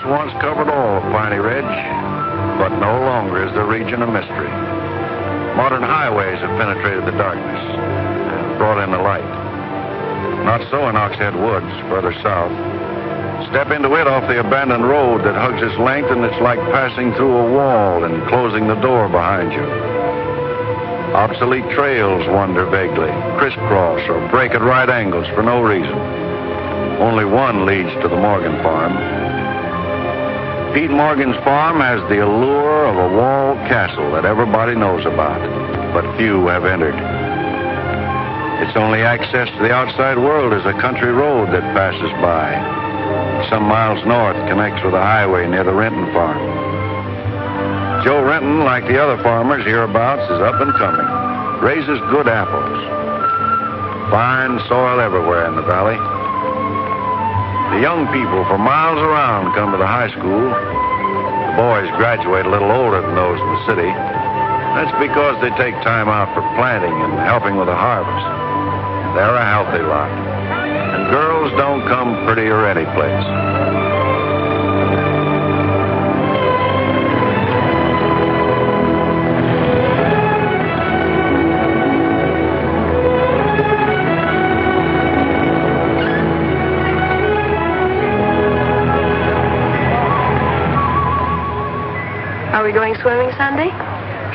once covered all of Piney Ridge, but no longer is the region a mystery. Modern highways have penetrated the darkness and brought in the light. Not so in Oxhead Woods, further south. Step into it off the abandoned road that hugs its length, and it's like passing through a wall and closing the door behind you. Obsolete trails wander vaguely, crisscross or break at right angles for no reason. Only one leads to the Morgan farm. Pete Morgan's farm has the allure of a walled castle that everybody knows about, but few have entered. Its only access to the outside world is a country road that passes by. Some miles north connects with a highway near the Rinton farm. Joe Rinton, like the other farmers hereabouts, is up and coming. Raises good apples. Fine soil everywhere in the valley. The young people for miles around come to the high school. The boys graduate a little older than those in the city. That's because they take time out for planting and helping with the harvest. They're a healthy lot. And girls don't come prettier any place. Are we going swimming Sunday?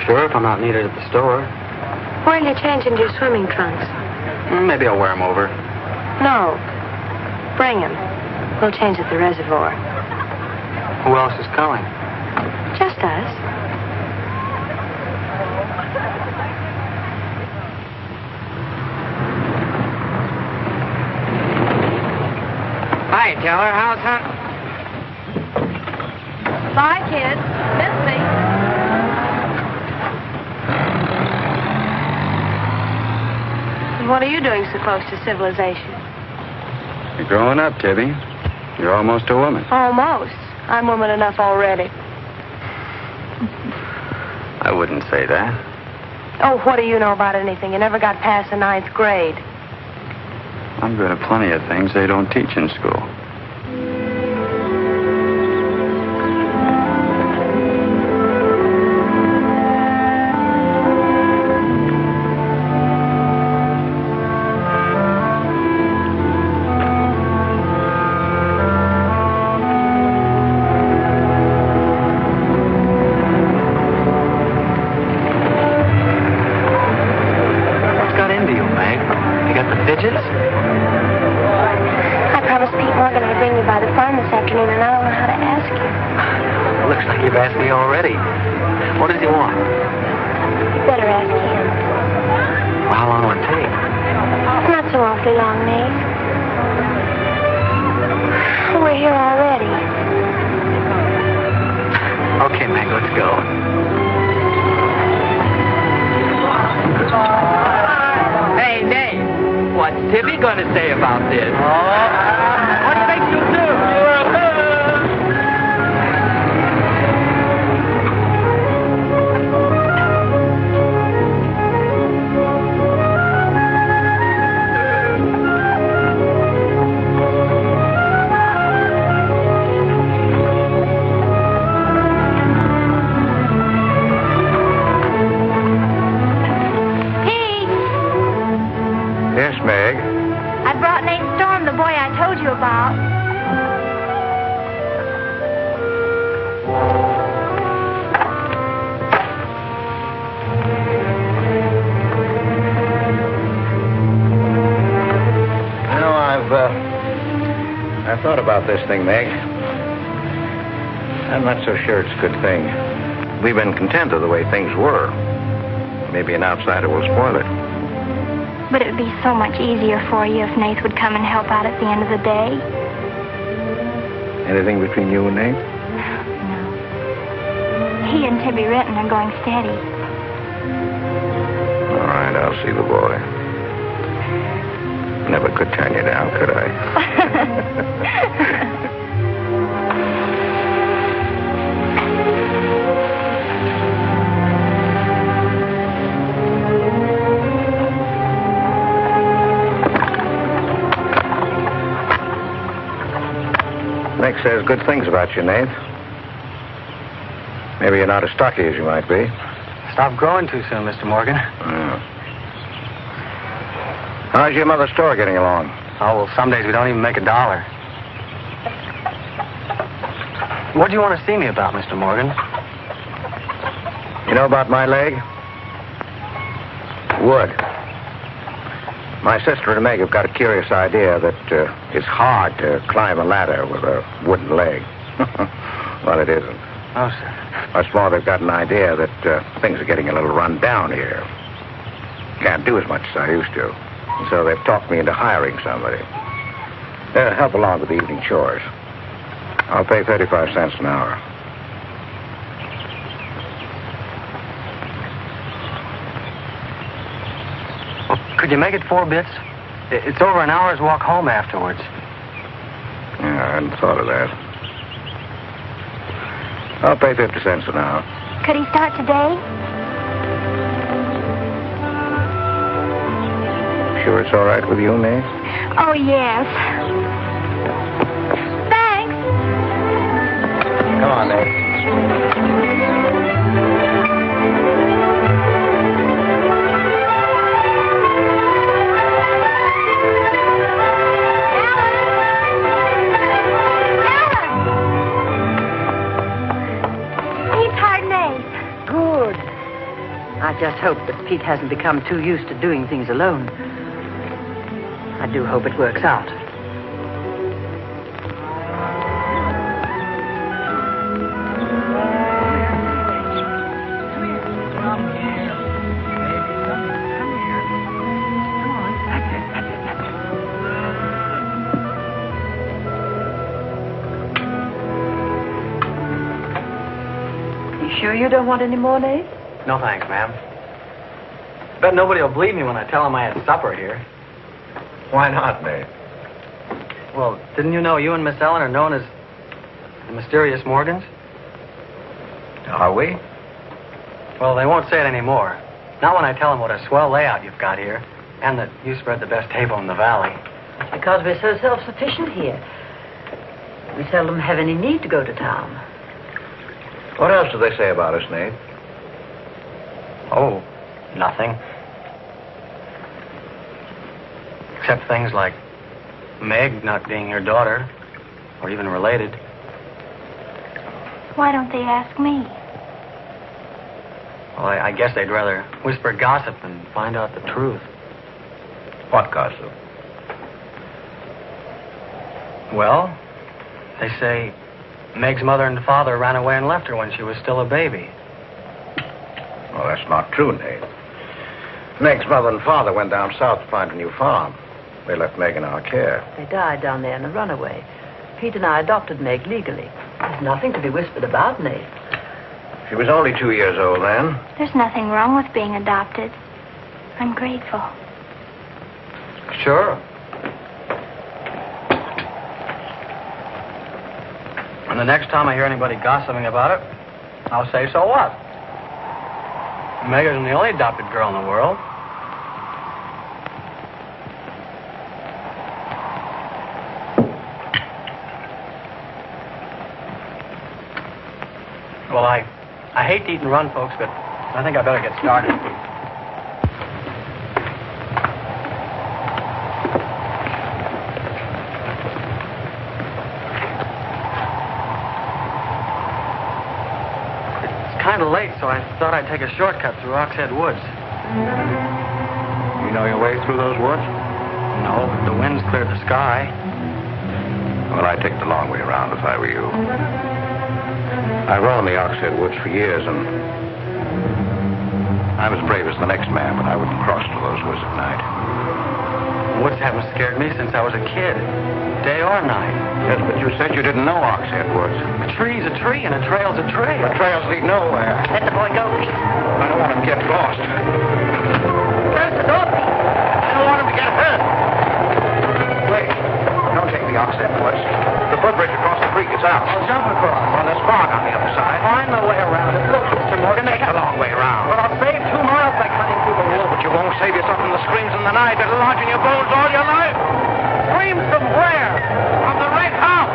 Sure, if I'm not needed at the store. Where'll you change into your swimming trunks? Maybe I'll wear them over. No. Bring them. We'll change at the reservoir. Who else is coming? Just us. Hi, Teller. How's that? Bye, kids. Miss me. What are you doing so close to civilization? You're growing up, Tibby. You're almost a woman. Almost. I'm woman enough already. I wouldn't say that. Oh, what do you know about anything? You never got past the 9th grade. I'm good at plenty of things they don't teach in school. This thing, Meg. I'm not so sure it's a good thing. We've been content of the way things were. Maybe an outsider will spoil it. But it would be so much easier for you if Nath would come and help out at the end of the day. Anything between you and Nath? No. He and Tibby Rinton are going steady. All right, I'll see the boy. Never could turn you down, could I? Nick says good things about you, Nath. Maybe you're not as stocky as you might be. Stop growing too soon, Mr. Morgan. Yeah. How's your mother's store getting along? Oh, well, some days we don't even make $1. What do you want to see me about, Mr. Morgan? You know about my leg? Wood. My sister and Meg have got a curious idea that it's hard to climb a ladder with a wooden leg. Well, it isn't. Oh, sir. Much more, they've got an idea that things are getting a little run down here. Can't do as much as I used to. And so they've talked me into hiring somebody. Help along with the evening chores. I'll pay 35 cents an hour. Well, could you make it 4 bits? It's over an hour's walk home afterwards. Yeah, I hadn't thought of that. I'll pay 50 cents an hour. Could he start today? Sure it's all right with you, Nath? Oh, yes. Thanks. Come on, Nath. I just hope that Pete hasn't become too used to doing things alone. I do hope it works out. You sure you don't want any more, Nate? No, thanks, ma'am. Bet nobody will believe me when I tell them I had supper here. Why not, Nath? Well, didn't you know you and Miss Ellen are known as the mysterious Morgans? Are we? Well, they won't say it anymore. Not when I tell them what a swell layout you've got here, and that you spread the best table in the valley. It's because we're so self-sufficient here. We seldom have any need to go to town. What else do they say about us, Nath? Oh, nothing. Except things like Meg not being your daughter, or even related. Why don't they ask me? Well, I guess they'd rather whisper gossip than find out the truth. What gossip? Well, they say Meg's mother and father ran away and left her when she was still a baby. Well, that's not true, Nath. Meg's mother and father went down south to find a new farm. They left Meg in our care. They died down there in a runaway. Pete and I adopted Meg legally. There's nothing to be whispered about, Nate. She was only 2 years old then. There's nothing wrong with being adopted. I'm grateful. Sure. And the next time I hear anybody gossiping about it, I'll say, so what? Meg isn't the only adopted girl in the world. Well, I hate to eat and run, folks, but I think I better get started. It's kind of late, so I thought I'd take a shortcut through Oxhead Woods. You know your way through those woods? No, the wind's cleared the sky. Well, I'd take the long way around if I were you. I've roamed the Oxhead Woods for years, and I'm as brave as the next man, but I wouldn't cross to those woods at night. Woods haven't scared me since I was a kid, day or night. Yes, but you said you didn't know Oxhead Woods. A tree's a tree, and a trail's a trail. The trails lead nowhere. Let the boy go, Pete. I don't want him to get lost. Close the door, Pete. I don't want him to get hurt. Wait, don't take the Oxhead Woods. The footbridge across the creek is out. I'll jump across. Well, there's fog on the other side. Find my way around it. Look, Mr. Morgan, Take the long way around. Well, I'll save 2 miles by cutting through the woods. But you won't save yourself from the screams in the night that'll lodge in your bones all your life. Screams from where? From the right house.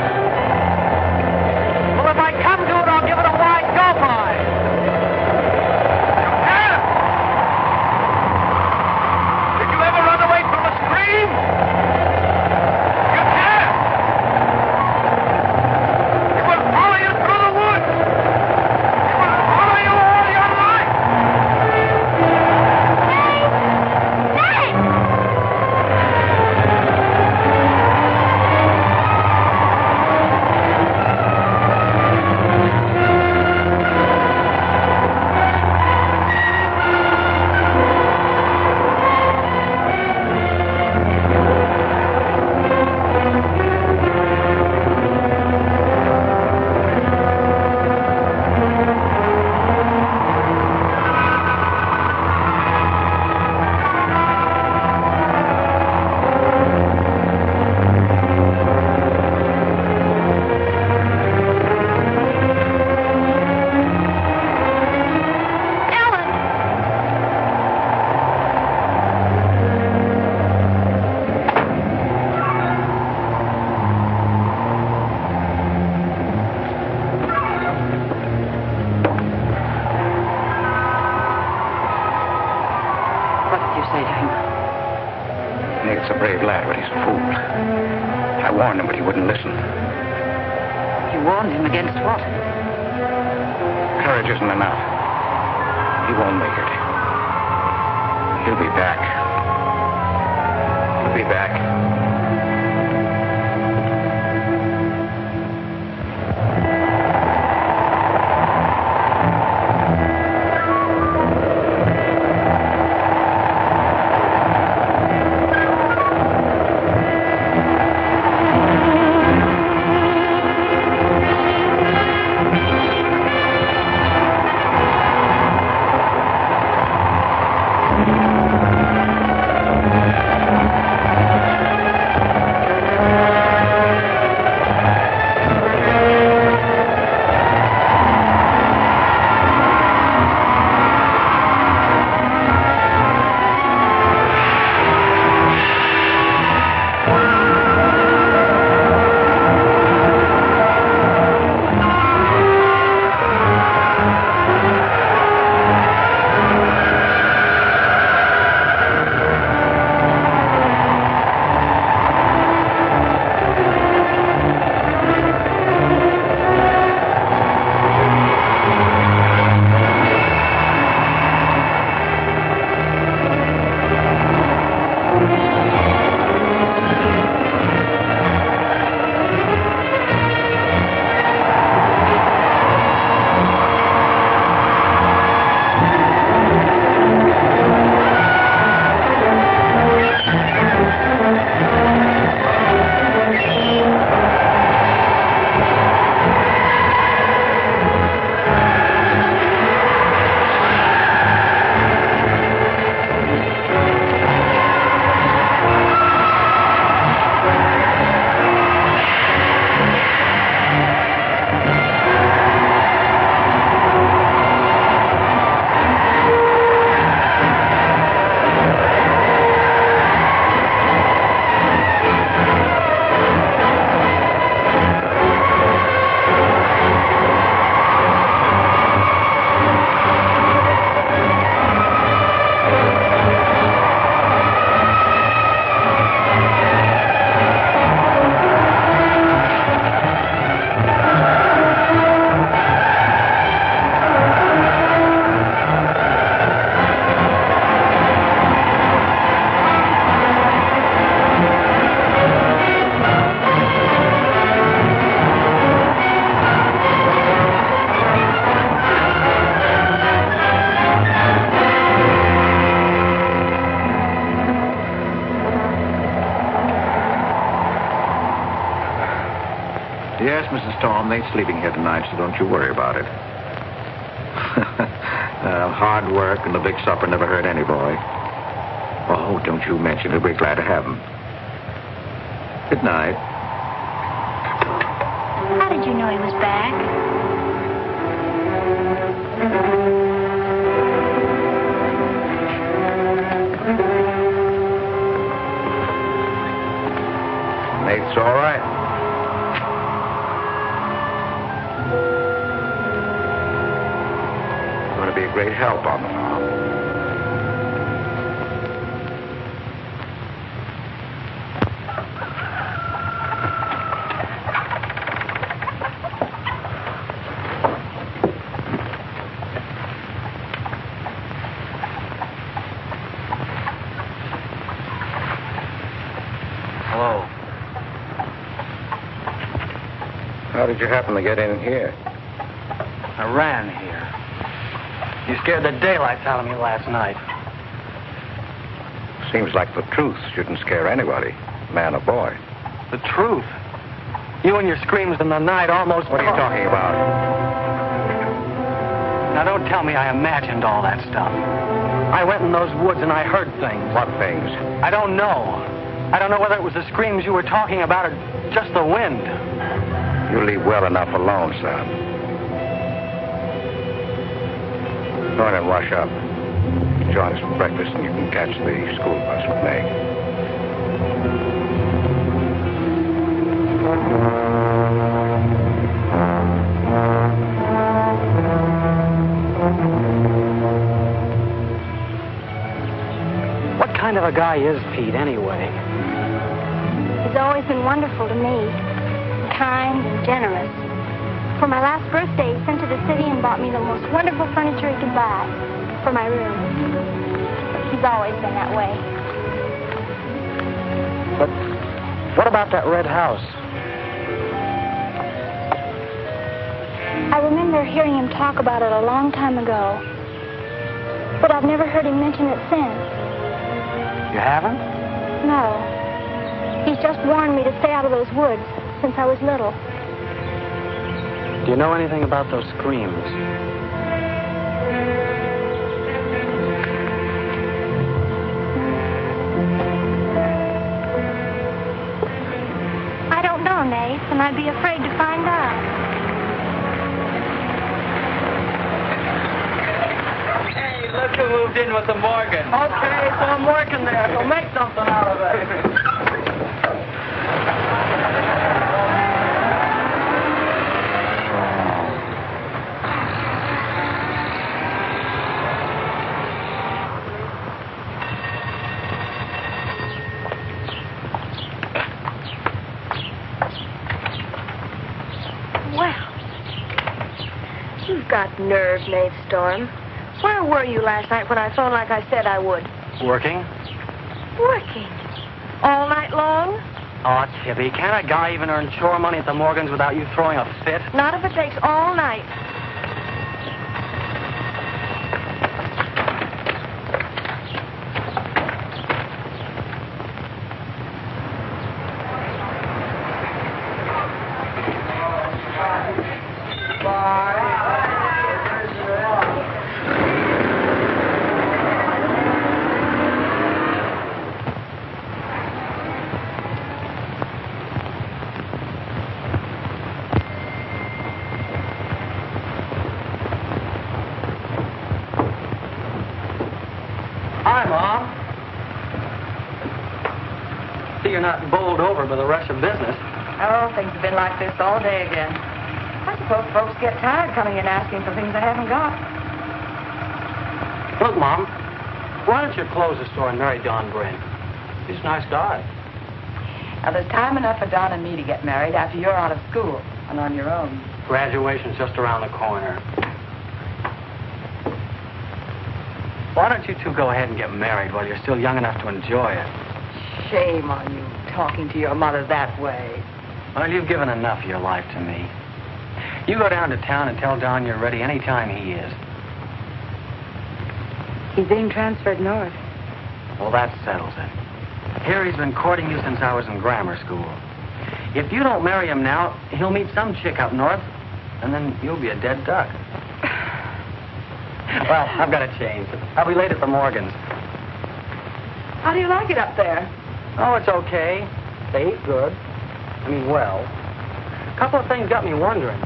fool. I warned him, but he wouldn't listen. You warned him against what? Courage isn't enough. He won't make it. He'll be back. He'll be back. Yes, Mrs. Storm, they ain't sleeping here tonight, so don't you worry about it. Hard work and the big supper never hurt any boy. Oh, don't you mention it. We're glad to have him. Good night. How did you know he was back? Nate's all right. Going to be a great help on the farm. Hello. How did you happen to get in here? I ran here. You scared the daylights out of me last night. Seems like the truth shouldn't scare anybody, man or boy. The truth? You and your screams in the night almost... What are you talking about? Now, don't tell me I imagined all that stuff. I went in those woods and I heard things. What things? I don't know. I don't know whether it was the screams you were talking about or just the wind. You leave well enough alone, son. Go in and wash up. Join us for breakfast and you can catch the school bus with Meg. What kind of a guy is Pete, anyway? He's always been wonderful to me, kind and generous. For my last birthday, he sent to the city and bought me the most wonderful furniture he could buy for my room. He's always been that way. But what about that red house? I remember hearing him talk about it a long time ago, but I've never heard him mention it since. You haven't? No. He's just warned me to stay out of those woods since I was little. Do you know anything about those screams? I don't know, Nath, and I'd be afraid to find out. Hey, look who moved in with the Morgan. Okay, so I'm working there, so make something out of it. Got nerve, Nath Storm. Where were you last night when I phoned like I said I would? Working? Working? All night long? Oh, Tibby, can't a guy even earn chore money at the Morgans without you throwing a fit? Not if it takes all night. You're not bowled over by the rush of business. Oh, things have been like this all day again. I suppose folks get tired coming in asking for things they haven't got. Look, Mom, why don't you close the store and marry Don Byrne? He's a nice guy. Now, there's time enough for Don and me to get married after you're out of school and on your own. Graduation's just around the corner. Why don't you two go ahead and get married while you're still young enough to enjoy it? Shame on you, talking to your mother that way. Well, you've given enough of your life to me. You go down to town and tell Don you're ready any time he is. He's being transferred north. Well, that settles it. Here he's been courting you since I was in grammar school. If you don't marry him now, he'll meet some chick up north, and then you'll be a dead duck. Well, I've got to change. I'll be late at the Morgans. How do you like it up there? Oh, it's okay. They eat good. I mean, well. A couple of things got me wondering.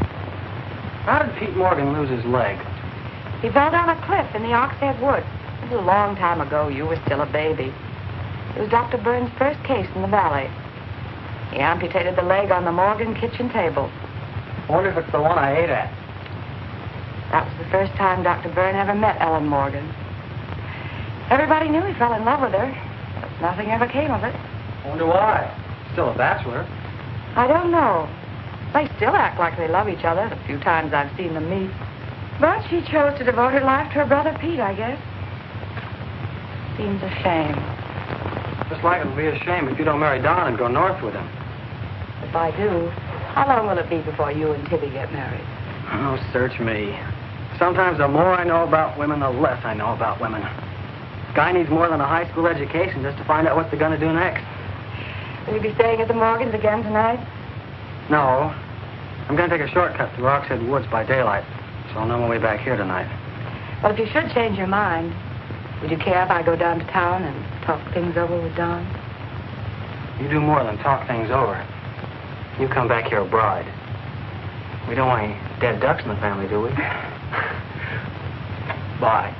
How did Pete Morgan lose his leg? He fell down a cliff in the Oxhead Woods. It was a long time ago. You were still a baby. It was Dr. Byrne's first case in the valley. He amputated the leg on the Morgan kitchen table. I wonder if it's the one I ate at. That was the first time Dr. Byrne ever met Ellen Morgan. Everybody knew he fell in love with her, but nothing ever came of it. I wonder why. Still a bachelor. I don't know. They still act like they love each other the few times I've seen them meet. But she chose to devote her life to her brother Pete, I guess. Seems a shame. Just like it would be a shame if you don't marry Don and go north with him. If I do, how long will it be before you and Tibby get married? Oh, search me. Sometimes the more I know about women, the less I know about women. Guy needs more than a high school education just to find out what they're going to do next. Will you be staying at the Morgans again tonight? No. I'm going to take a shortcut through Oxhead Woods by daylight, so I'll know my way back here tonight. Well, if you should change your mind, would you care if I go down to town and talk things over with Don? You do more than talk things over. You come back here a bride. We don't want any dead ducks in the family, do we? Bye.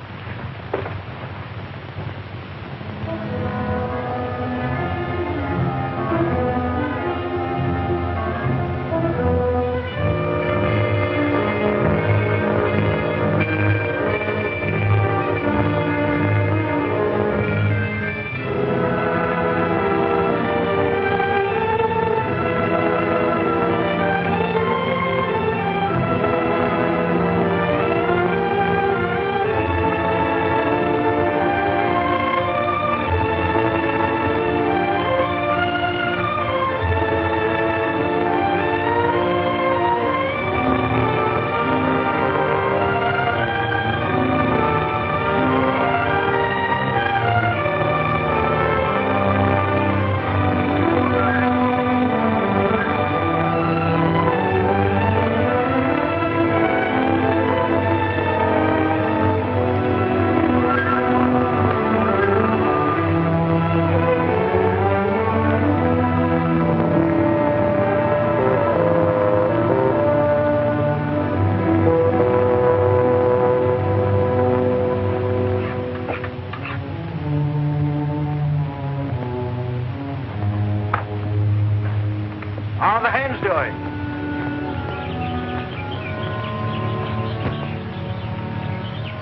How are the hens doing?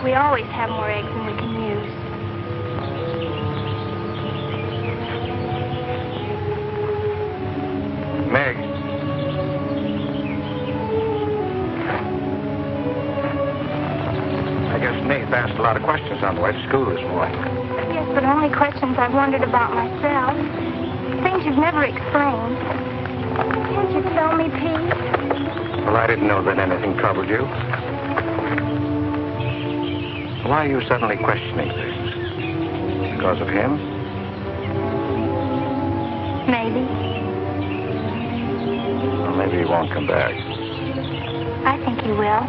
We always have more eggs than we can use. Meg. I guess Nath asked a lot of questions on the way to school this morning. Yes, but only questions I've wondered about myself. Things you've never explained. Can't you tell me, Pete? Well, I didn't know that anything troubled you. Why are you suddenly questioning things? Because of him? Maybe. Well, maybe he won't come back. I think he will.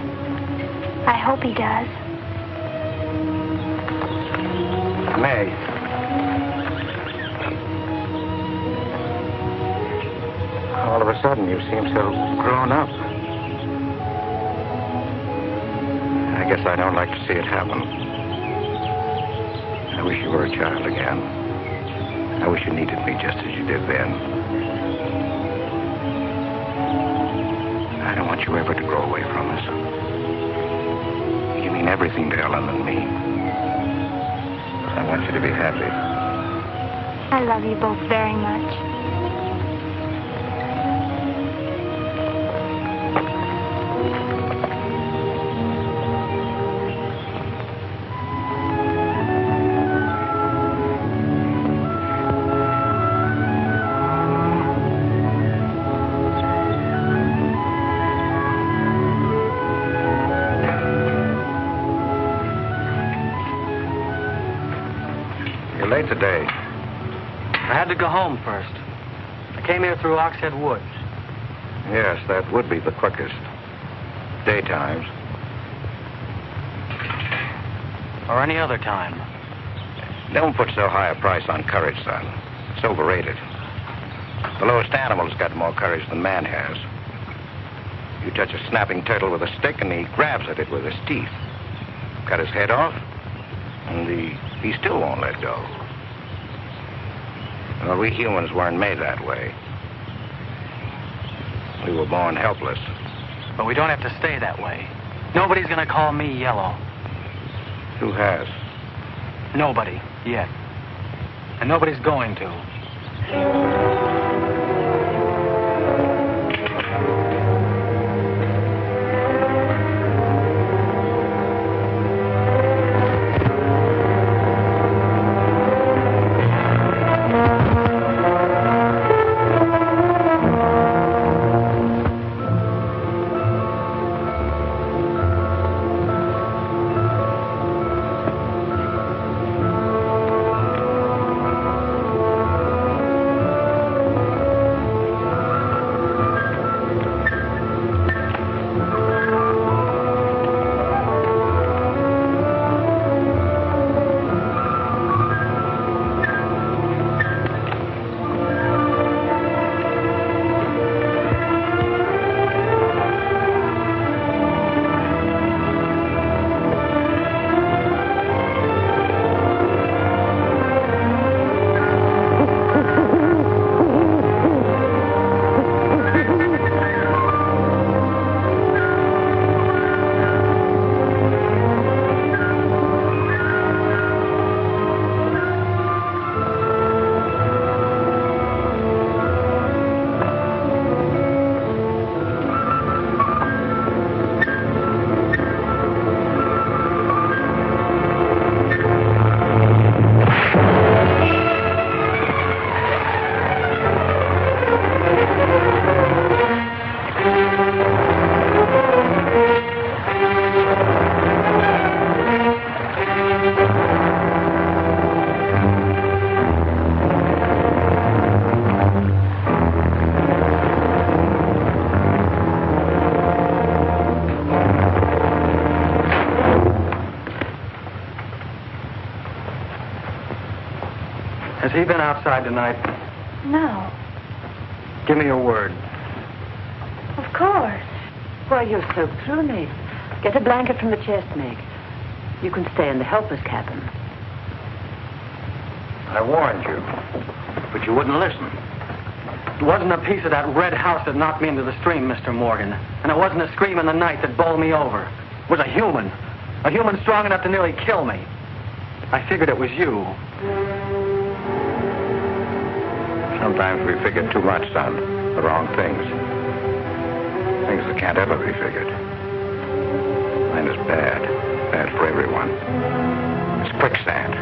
I hope he does. Meg. All of a sudden, you seem so grown up. I guess I don't like to see it happen. I wish you were a child again. I wish you needed me just as you did then. I don't want you ever to grow away from us. You mean everything to Ellen and me. I want you to be happy. I love you both very much. Late today. I had to go home first. I came here through Oxhead Woods. Yes, that would be the quickest. Daytimes. Or any other time. Don't put so high a price on courage, son. It's overrated. The lowest animal's got more courage than man has. You touch a snapping turtle with a stick and he grabs at it with his teeth. Cut his head off, and he still won't let go. Well, we humans weren't made that way. We were born helpless. But we don't have to stay that way. Nobody's gonna call me yellow. Who has? Nobody, yet. And nobody's going to. Has he been outside tonight? No. Give me your word. Of course. Why, you're soaked through, Nate. Get a blanket from the chest, Meg. You can stay in the helper's cabin. I warned you, but you wouldn't listen. It wasn't a piece of that red house that knocked me into the stream, Mr. Morgan. And it wasn't a scream in the night that bowled me over. It was a human strong enough to nearly kill me. I figured it was you. Sometimes we figure too much, son. The wrong things. Things that can't ever be figured. Mine is bad. Bad for everyone. It's quicksand.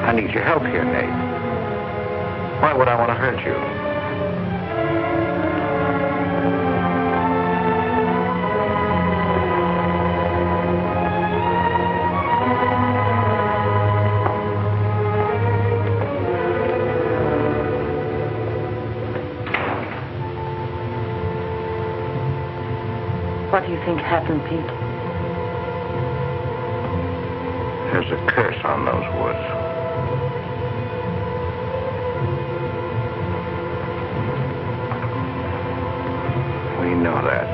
I need your help here, Nate. Why would I want to hurt you? What do you think happened, Pete? There's a curse on those woods. We know that.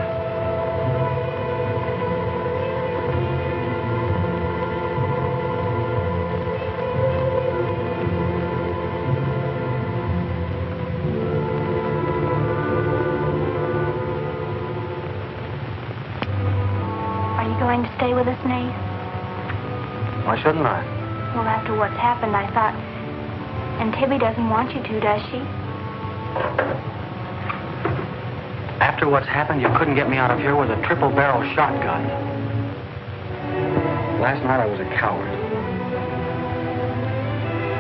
Are you going to stay with us, Nath? Why shouldn't I? Well, after what's happened, I thought... And Tibby doesn't want you to, does she? After what's happened, you couldn't get me out of here with a triple-barrel shotgun. Last night I was a coward.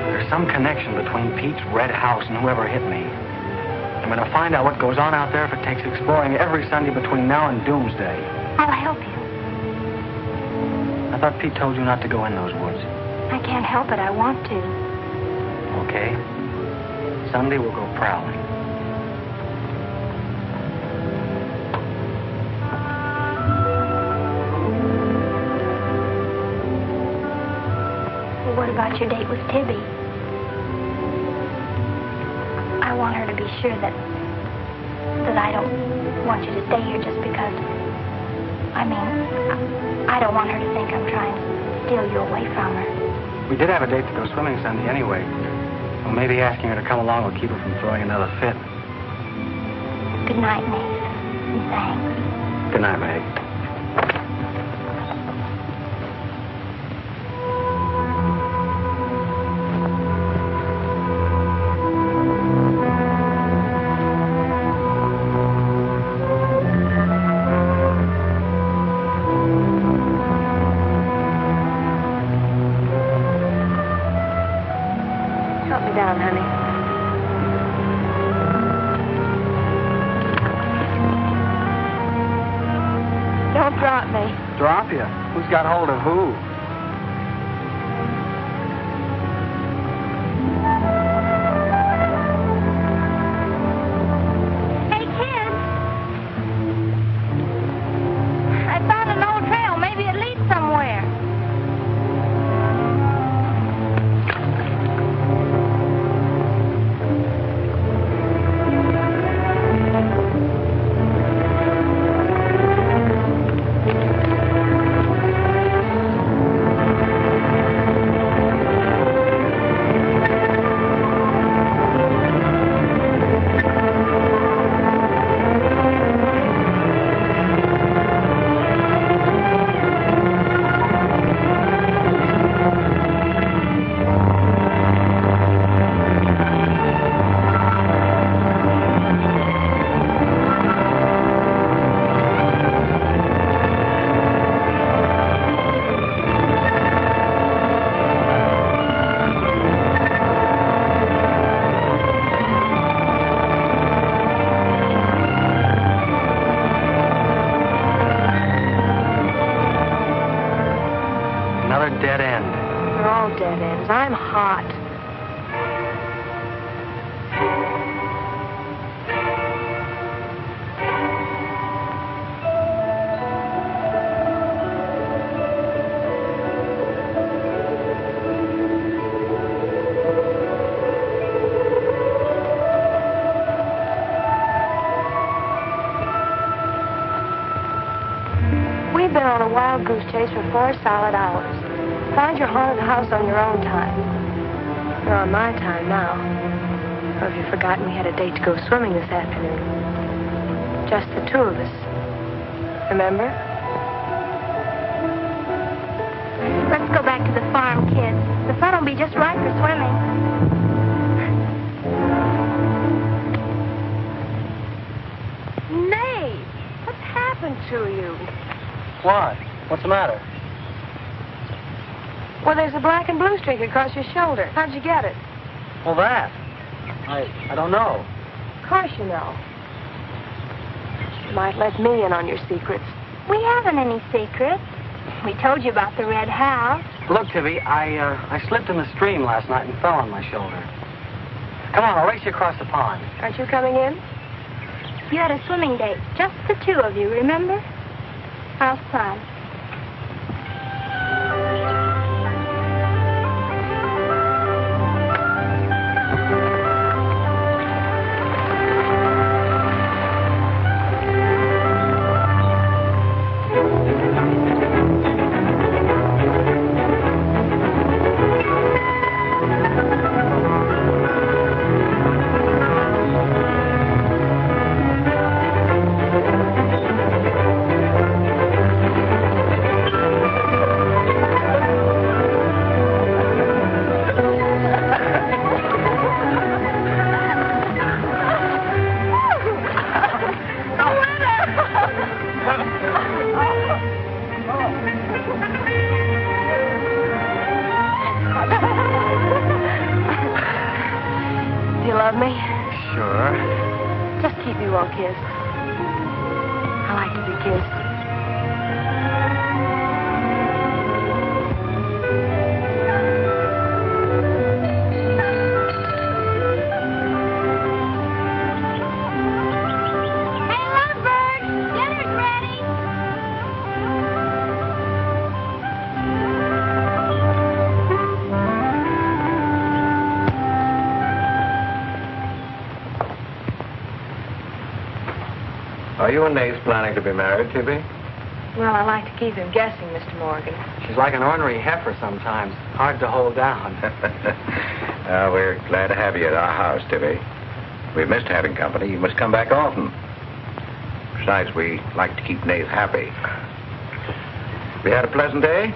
There's some connection between Pete's red house and whoever hit me. I'm going to find out what goes on out there if it takes exploring every Sunday between now and doomsday. I'll help you. I thought Pete told you not to go in those woods. I can't help it. I want to. Okay. Sunday we'll go prowling. Well, what about your date with Tibby? I want her to be sure that I don't want you to stay here just because... I don't want her to think I'm trying to steal you away from her. We did have a date to go swimming Sunday anyway. Well, maybe asking her to come along will keep her from throwing another fit. Good night, Nath. And thanks. Good night, Meg. Drop you? Who's got hold of who? Hey, kids! I found an old trail. Maybe it leads somewhere. I'm hot. We've been on a wild goose chase for 4 solid hours. Find your haunted house on your own time. You're on my time now. Or have you forgotten we had a date to go swimming this afternoon? Just the two of us. Remember? Let's go back to the farm, kids. The sun will be just right for swimming. Nate, what's happened to you? What? What's the matter? Well, there's a black and blue streak across your shoulder. How'd you get it? Well, that. I don't know. Of course you know. You might let me in on your secrets. We haven't any secrets. We told you about the red house. Look, Tibby, I slipped in the stream last night and fell on my shoulder. Come on, I'll race you across the pond. Aren't you coming in? You had a swimming date, just the two of you, remember? How's fun? Are you and Nath planning to be married, Tibby? Well, I like to keep him guessing, Mr. Morgan. She's like an ornery heifer sometimes. Hard to hold down. We're glad to have you at our house, Tibby. We've missed having company. You must come back often. Besides, we like to keep Nath happy. We had a pleasant day?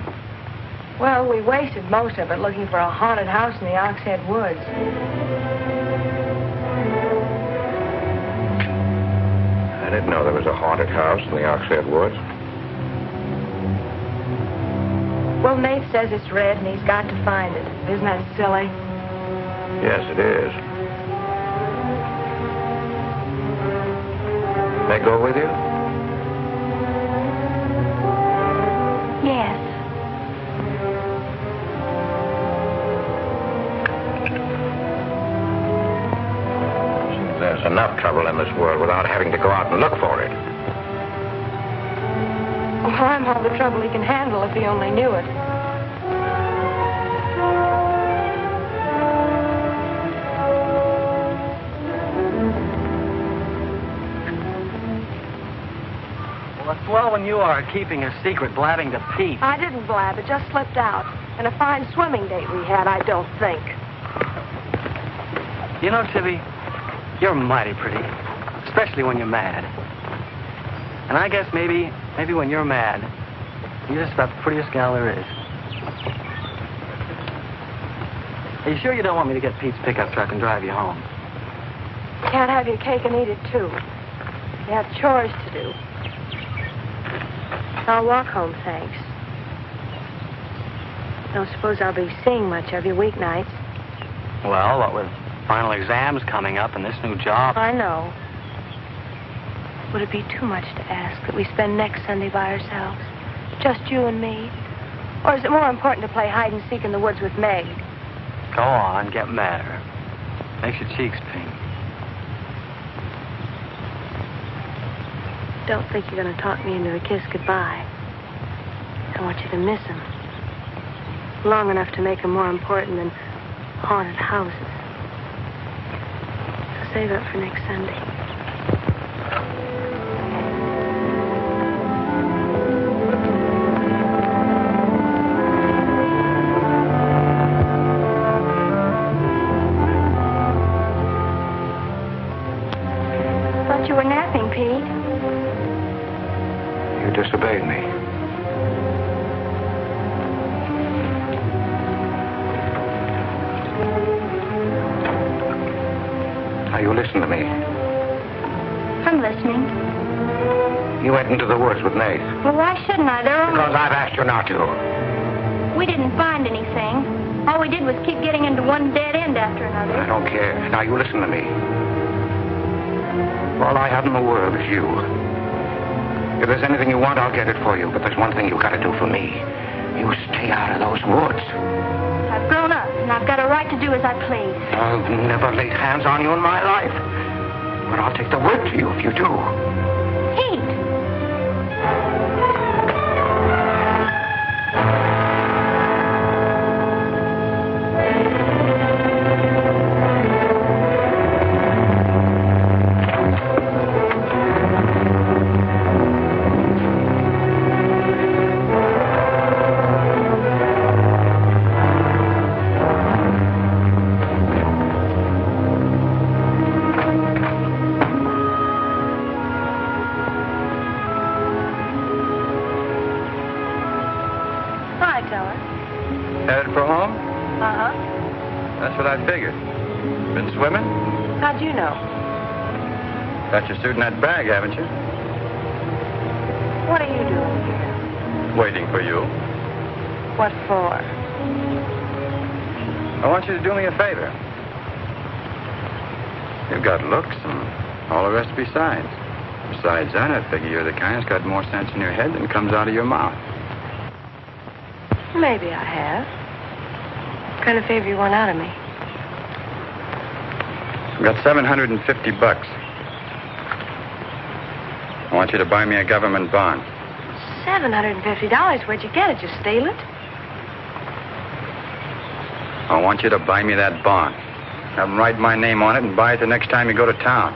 Well, we wasted most of it looking for a haunted house in the Oxhead Woods. I didn't know there was a haunted house in the Oxhead Woods. Well, Nath says it's red and he's got to find it. Isn't that silly? Yes, it is. May I go with you? Yes. There's enough trouble in this world without having to go out and look for it. Well, I'm all the trouble he can handle if he only knew it. Well, it's swell when you are keeping a secret, blabbing to Pete. I didn't blab. It just slipped out. And a fine swimming date we had, I don't think. You know, Tibby, you're mighty pretty, especially when you're mad. And I guess maybe when you're mad, you're just about the prettiest gal there is. Are you sure you don't want me to get Pete's pickup truck and drive you home? Can't have your cake and eat it, too. You have chores to do. I'll walk home, thanks. Don't suppose I'll be seeing much of you weeknights. Well, what with final exams coming up and this new job. I know. Would it be too much to ask that we spend next Sunday by ourselves? Just you and me? Or is it more important to play hide and seek in the woods with Meg? Go on, get madder. Makes your cheeks pink. Don't think you're going to talk me into a kiss goodbye. I want you to miss him. Long enough to make him more important than haunted houses. So save up for next Sunday. thought you were napping, Pete. You disobeyed me. Now, you listen to me. I'm listening. You went into the woods with Nath. Well, why shouldn't I? Because I've asked you not to. We didn't find anything. All we did was keep getting into one dead end after another. I don't care. Now, you listen to me. All I have in the world is you. If there's anything you want, I'll get it for you. But there's one thing you've got to do for me. You stay out of those woods. I've grown up, and I've got a right to do as I please. I've never laid hands on you in my life. But I'll take the word to you if you do. Pete! Headed for home? Uh-huh. That's what I figured. Been swimming? How'd you know? Got your suit in that bag, haven't you? What are you doing here? Waiting for you. What for? I want you to do me a favor. You've got looks and all the rest besides. Besides that, I figure you're the kind that's got more sense in your head than comes out of your mouth. Maybe I have. What kind of favor you want out of me? I've got $750. I want you to buy me a government bond. $750? Where'd you get it? You steal it? I want you to buy me that bond. Have them write my name on it and buy it the next time you go to town.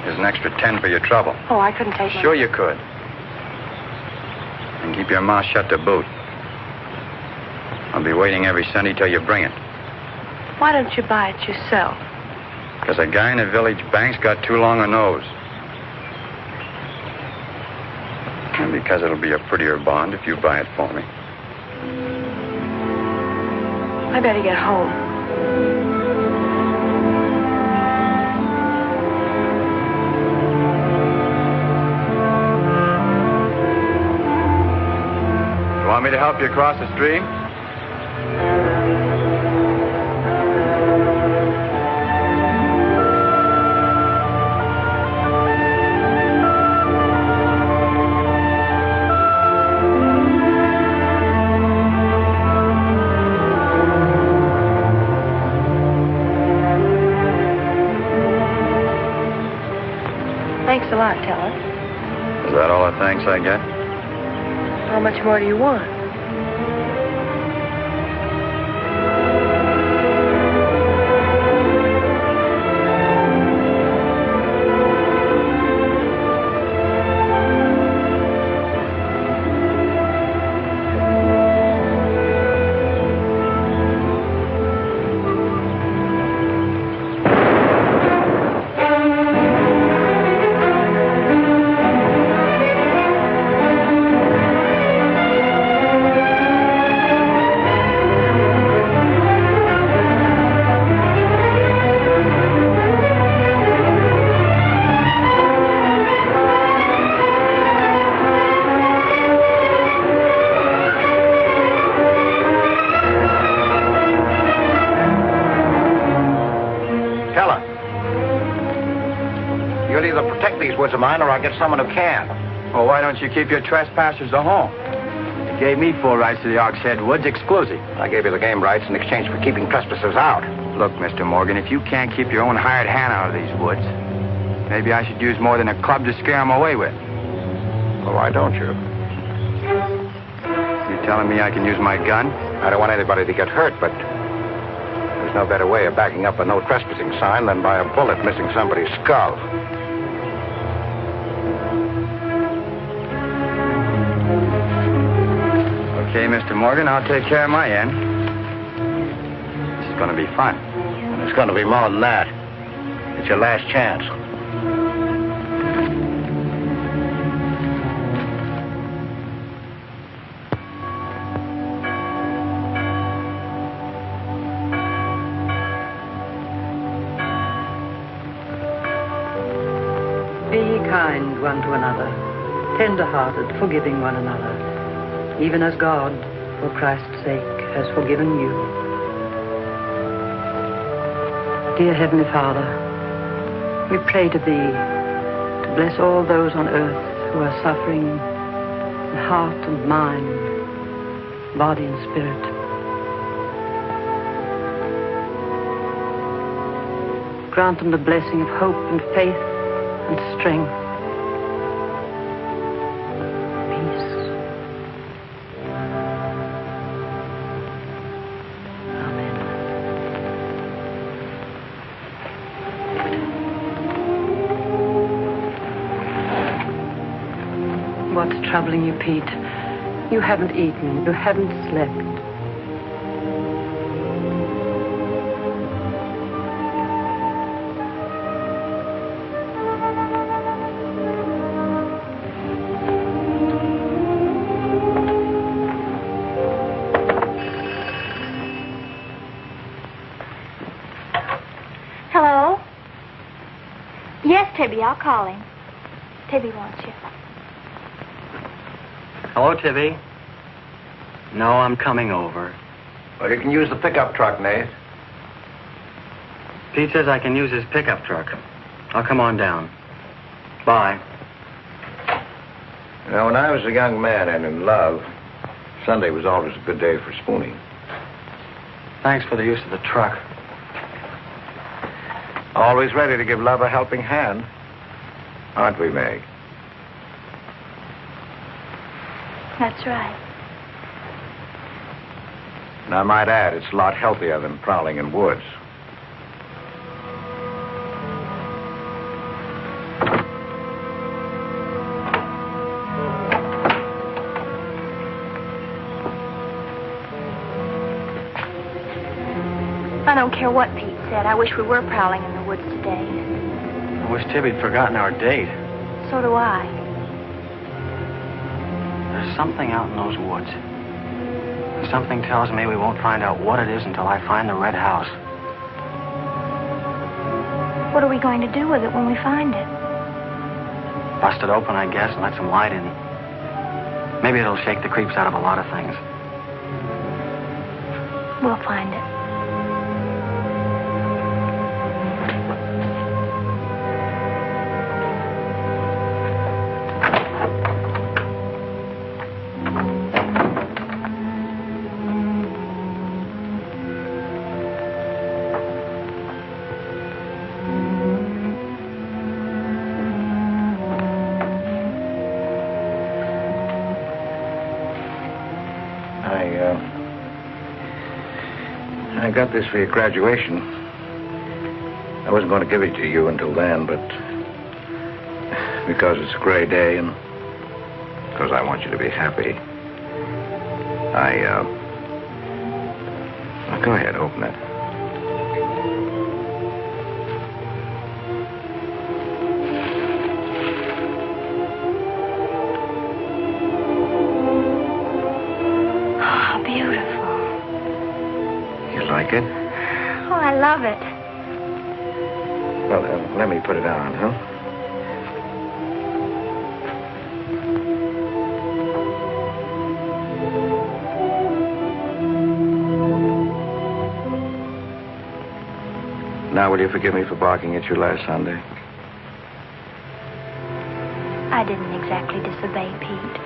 There's an extra 10 for your trouble. Oh, I couldn't take it. Sure you could. And keep your mouth shut to boot. I'll be waiting every Sunday till you bring it. Why don't you buy it yourself? Because a guy in the village bank's got too long a nose. And because it'll be a prettier bond if you buy it for me. I better get home. You want me to help you across the stream? Thanks a lot, Teller. Is that all the thanks I get? How much more do you want? Woods of mine, or I'll get someone who can. Well, why don't you keep your trespassers at home? You gave me full rights to the Ox Head Woods exclusive. I gave you the game rights in exchange for keeping trespassers out. Look, Mr. Morgan, if you can't keep your own hired hand out of these woods, maybe I should use more than a club to scare them away with. Well, why don't you? You telling me I can use my gun? I don't want anybody to get hurt, but there's no better way of backing up a no trespassing sign than by a bullet missing somebody's skull. Okay, Mr. Morgan, I'll take care of my end. This is going to be fun. It's going to be more than that. It's your last chance. Be kind one to another, tender-hearted, forgiving one another, even as God, for Christ's sake, has forgiven you. Dear Heavenly Father, we pray to Thee to bless all those on earth who are suffering in heart and mind, body and spirit. Grant them the blessing of hope and faith and strength. Peace. Amen. What's troubling you, Pete? You haven't eaten. You haven't slept. Hello? Yes, Tibby, I'll call him. Tibby wants you. Hello, Tibby. No, I'm coming over. Well, you can use the pickup truck, Nath. Pete says I can use his pickup truck. I'll come on down. Bye. You know, when I was a young man and in love, Sunday was always a good day for spooning. Thanks for the use of the truck. Always ready to give love a helping hand. Aren't we, Meg? That's right. And I might add, it's a lot healthier than prowling in woods. I don't care what Pete said. I wish we were prowling in the woods today. I wish Tibby'd forgotten our date. So do I. There's something out in those woods. Something tells me we won't find out what it is until I find the red house. What are we going to do with it when we find it? Bust it open, I guess, and let some light in. Maybe it'll shake the creeps out of a lot of things. We'll find it. I got this for your graduation. I wasn't going to give it to you until then, but because it's a gray day and because I want you to be happy, well, go ahead, open it. Like it? Oh, I love it. Well, let me put it on, huh? Now, will you forgive me for barking at you last Sunday? I didn't exactly disobey Pete.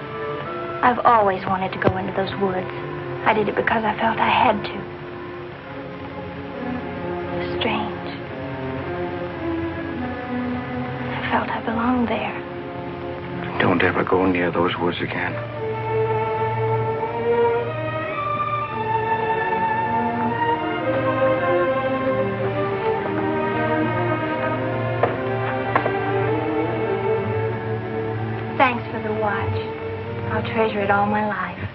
I've always wanted to go into those woods. I did it because I felt I had to. Strange. I felt I belonged there. Don't ever go near those woods again. Thanks for the watch. I'll treasure it all my life.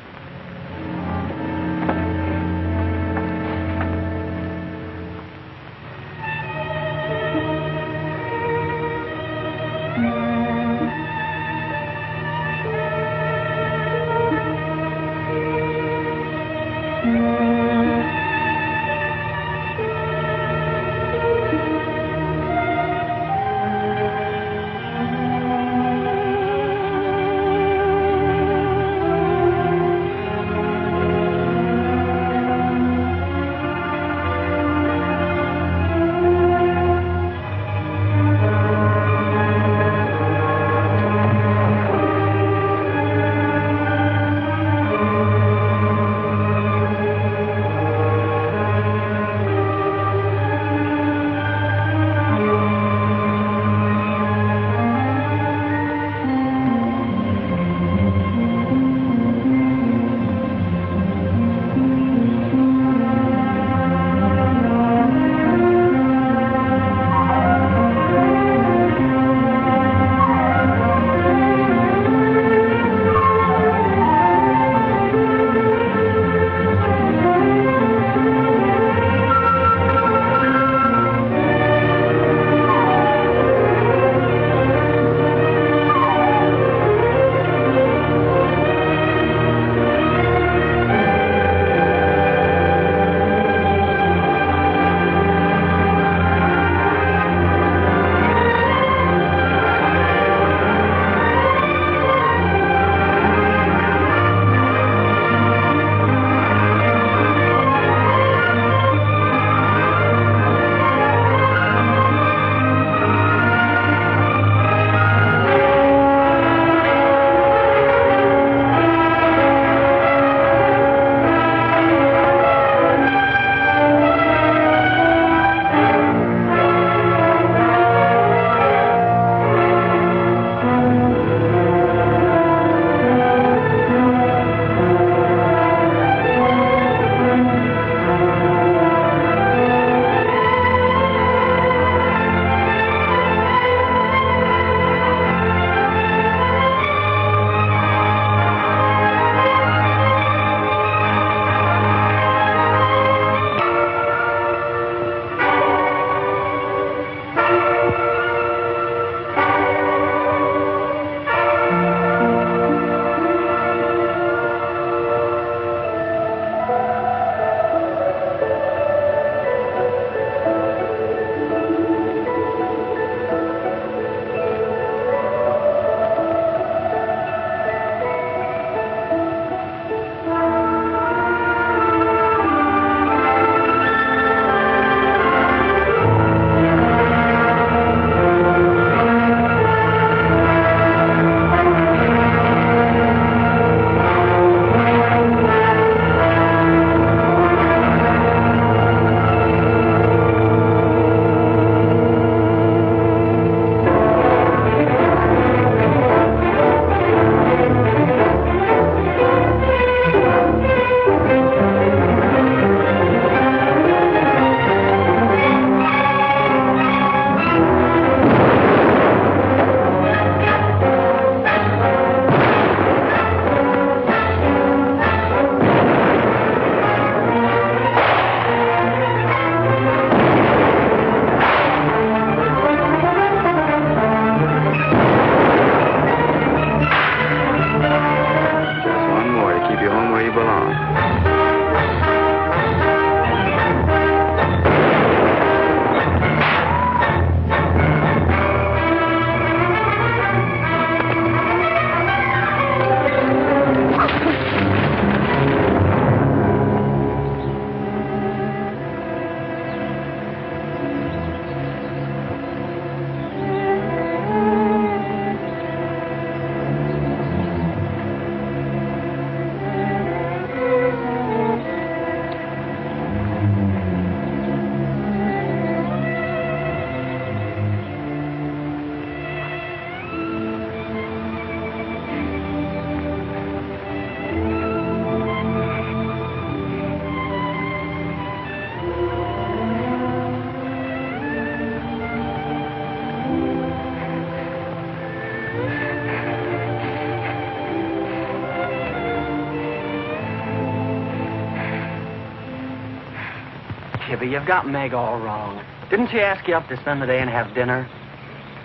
Tibby, you've got Meg all wrong. Didn't she ask you up to spend the day and have dinner?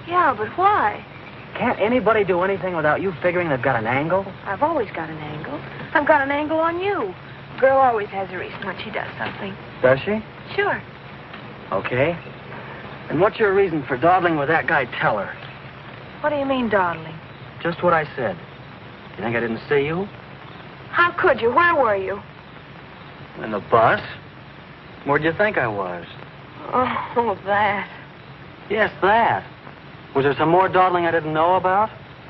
Yeah, but why? Can't anybody do anything without you figuring they've got an angle? I've always got an angle. I've got an angle on you. A girl always has a reason when she does something. Does she? Sure. Okay. And what's your reason for dawdling with that guy Teller? What do you mean, dawdling? Just what I said. You think I didn't see you? How could you? Where were you? In the bus? Where'd you think I was? Oh, that. Yes, that. Was there some more dawdling I didn't know about?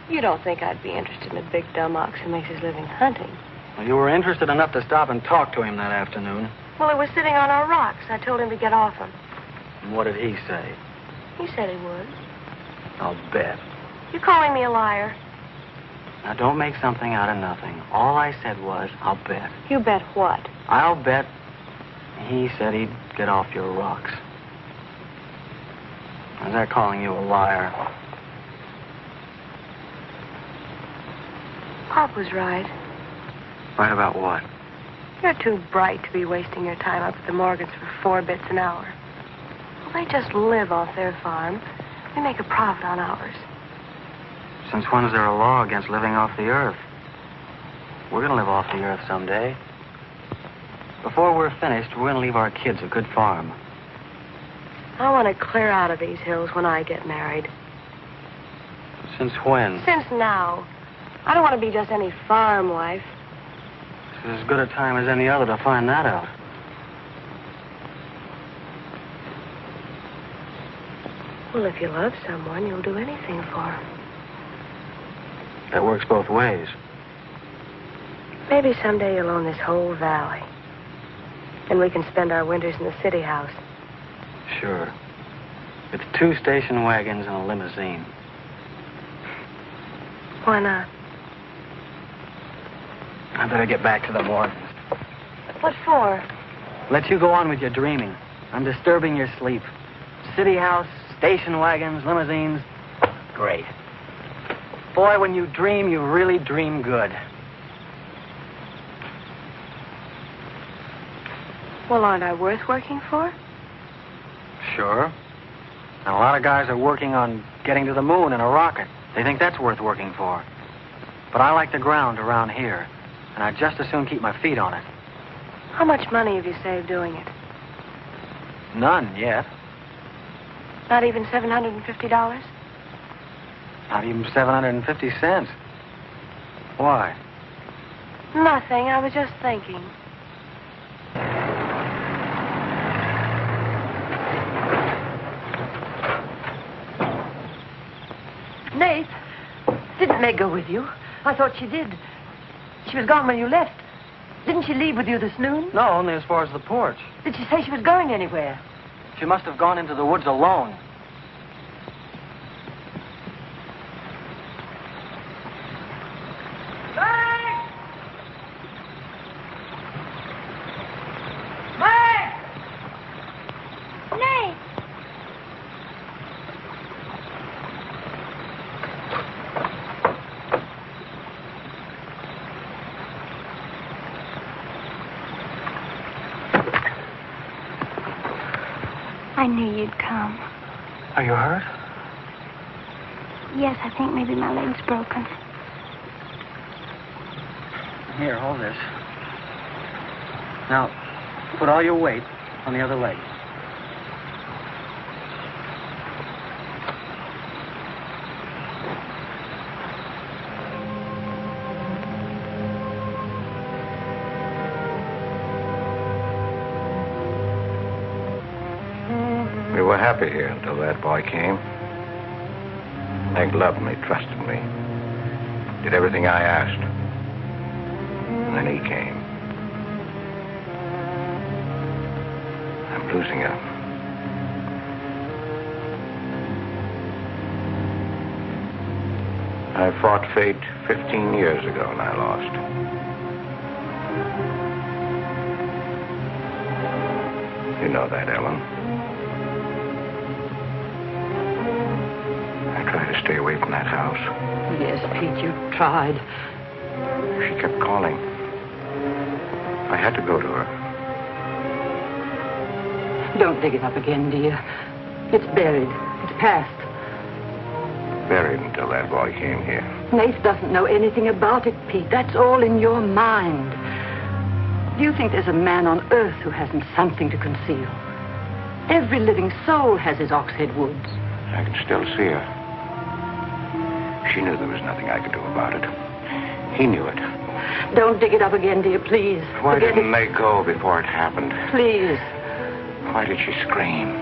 You don't think I'd be interested in a big dumb ox who makes his living hunting? Well, you were interested enough to stop and talk to him that afternoon. Well, he was sitting on our rocks. I told him to get off them. And what did he say? He said he would. I'll bet. You calling me a liar? Now, don't make something out of nothing. All I said was, I'll bet. You bet what? I'll bet he said he'd get off your rocks. Is that calling you a liar? Pop was right. Right about what? You're too bright to be wasting your time up at the Morgans for 4 bits an hour. Well, they just live off their farm. We make a profit on ours. Since when is there a law against living off the earth? We're going to live off the earth someday. Before we're finished, we're going to leave our kids a good farm. I want to clear out of these hills when I get married. Since when? Since now. I don't want to be just any farm wife. This is as good a time as any other to find that out. Well, if you love someone, you'll do anything for him. That works both ways. Maybe someday you'll own this whole valley. And we can spend our winters in the city house. Sure. With 2 station wagons and a limousine. Why not? I better get back to the Morgans. What for? Let you go on with your dreaming. I'm disturbing your sleep. City house, station wagons, limousines. Great. Boy, when you dream, you really dream good. Well, aren't I worth working for? Sure. And a lot of guys are working on getting to the moon in a rocket. They think that's worth working for. But I like the ground around here, and I'd just as soon keep my feet on it. How much money have you saved doing it? None yet. Not even $750? Not even 750 cents. Why? Nothing. I was just thinking. Nath, didn't Meg go with you? I thought she did. She was gone when you left. Didn't she leave with you this noon? No, only as far as the porch. Did she say she was going anywhere? She must have gone into the woods alone. I knew you'd come. Are you hurt? Yes, I think maybe my leg's broken. Here, hold this. Now, put all your weight on the other leg. We were happy here until that boy came. Meg loved me, trusted me, did everything I asked. And then he came. I'm losing her. I fought fate 15 years ago and I lost. You know that, Ellen. I tried to stay away from that house. Yes, Pete, you tried. She kept calling. I had to go to her. Don't dig it up again, dear. It's buried. It's past. Buried until that boy came here. Nath doesn't know anything about it, Pete. That's all in your mind. Do you think there's a man on earth who hasn't something to conceal? Every living soul has his oxhead woods. I can still see her. She knew there was nothing I could do about it. He knew it. Don't dig it up again, dear, please. Why Forget didn't it. they go before it happened? Please. Why did she scream?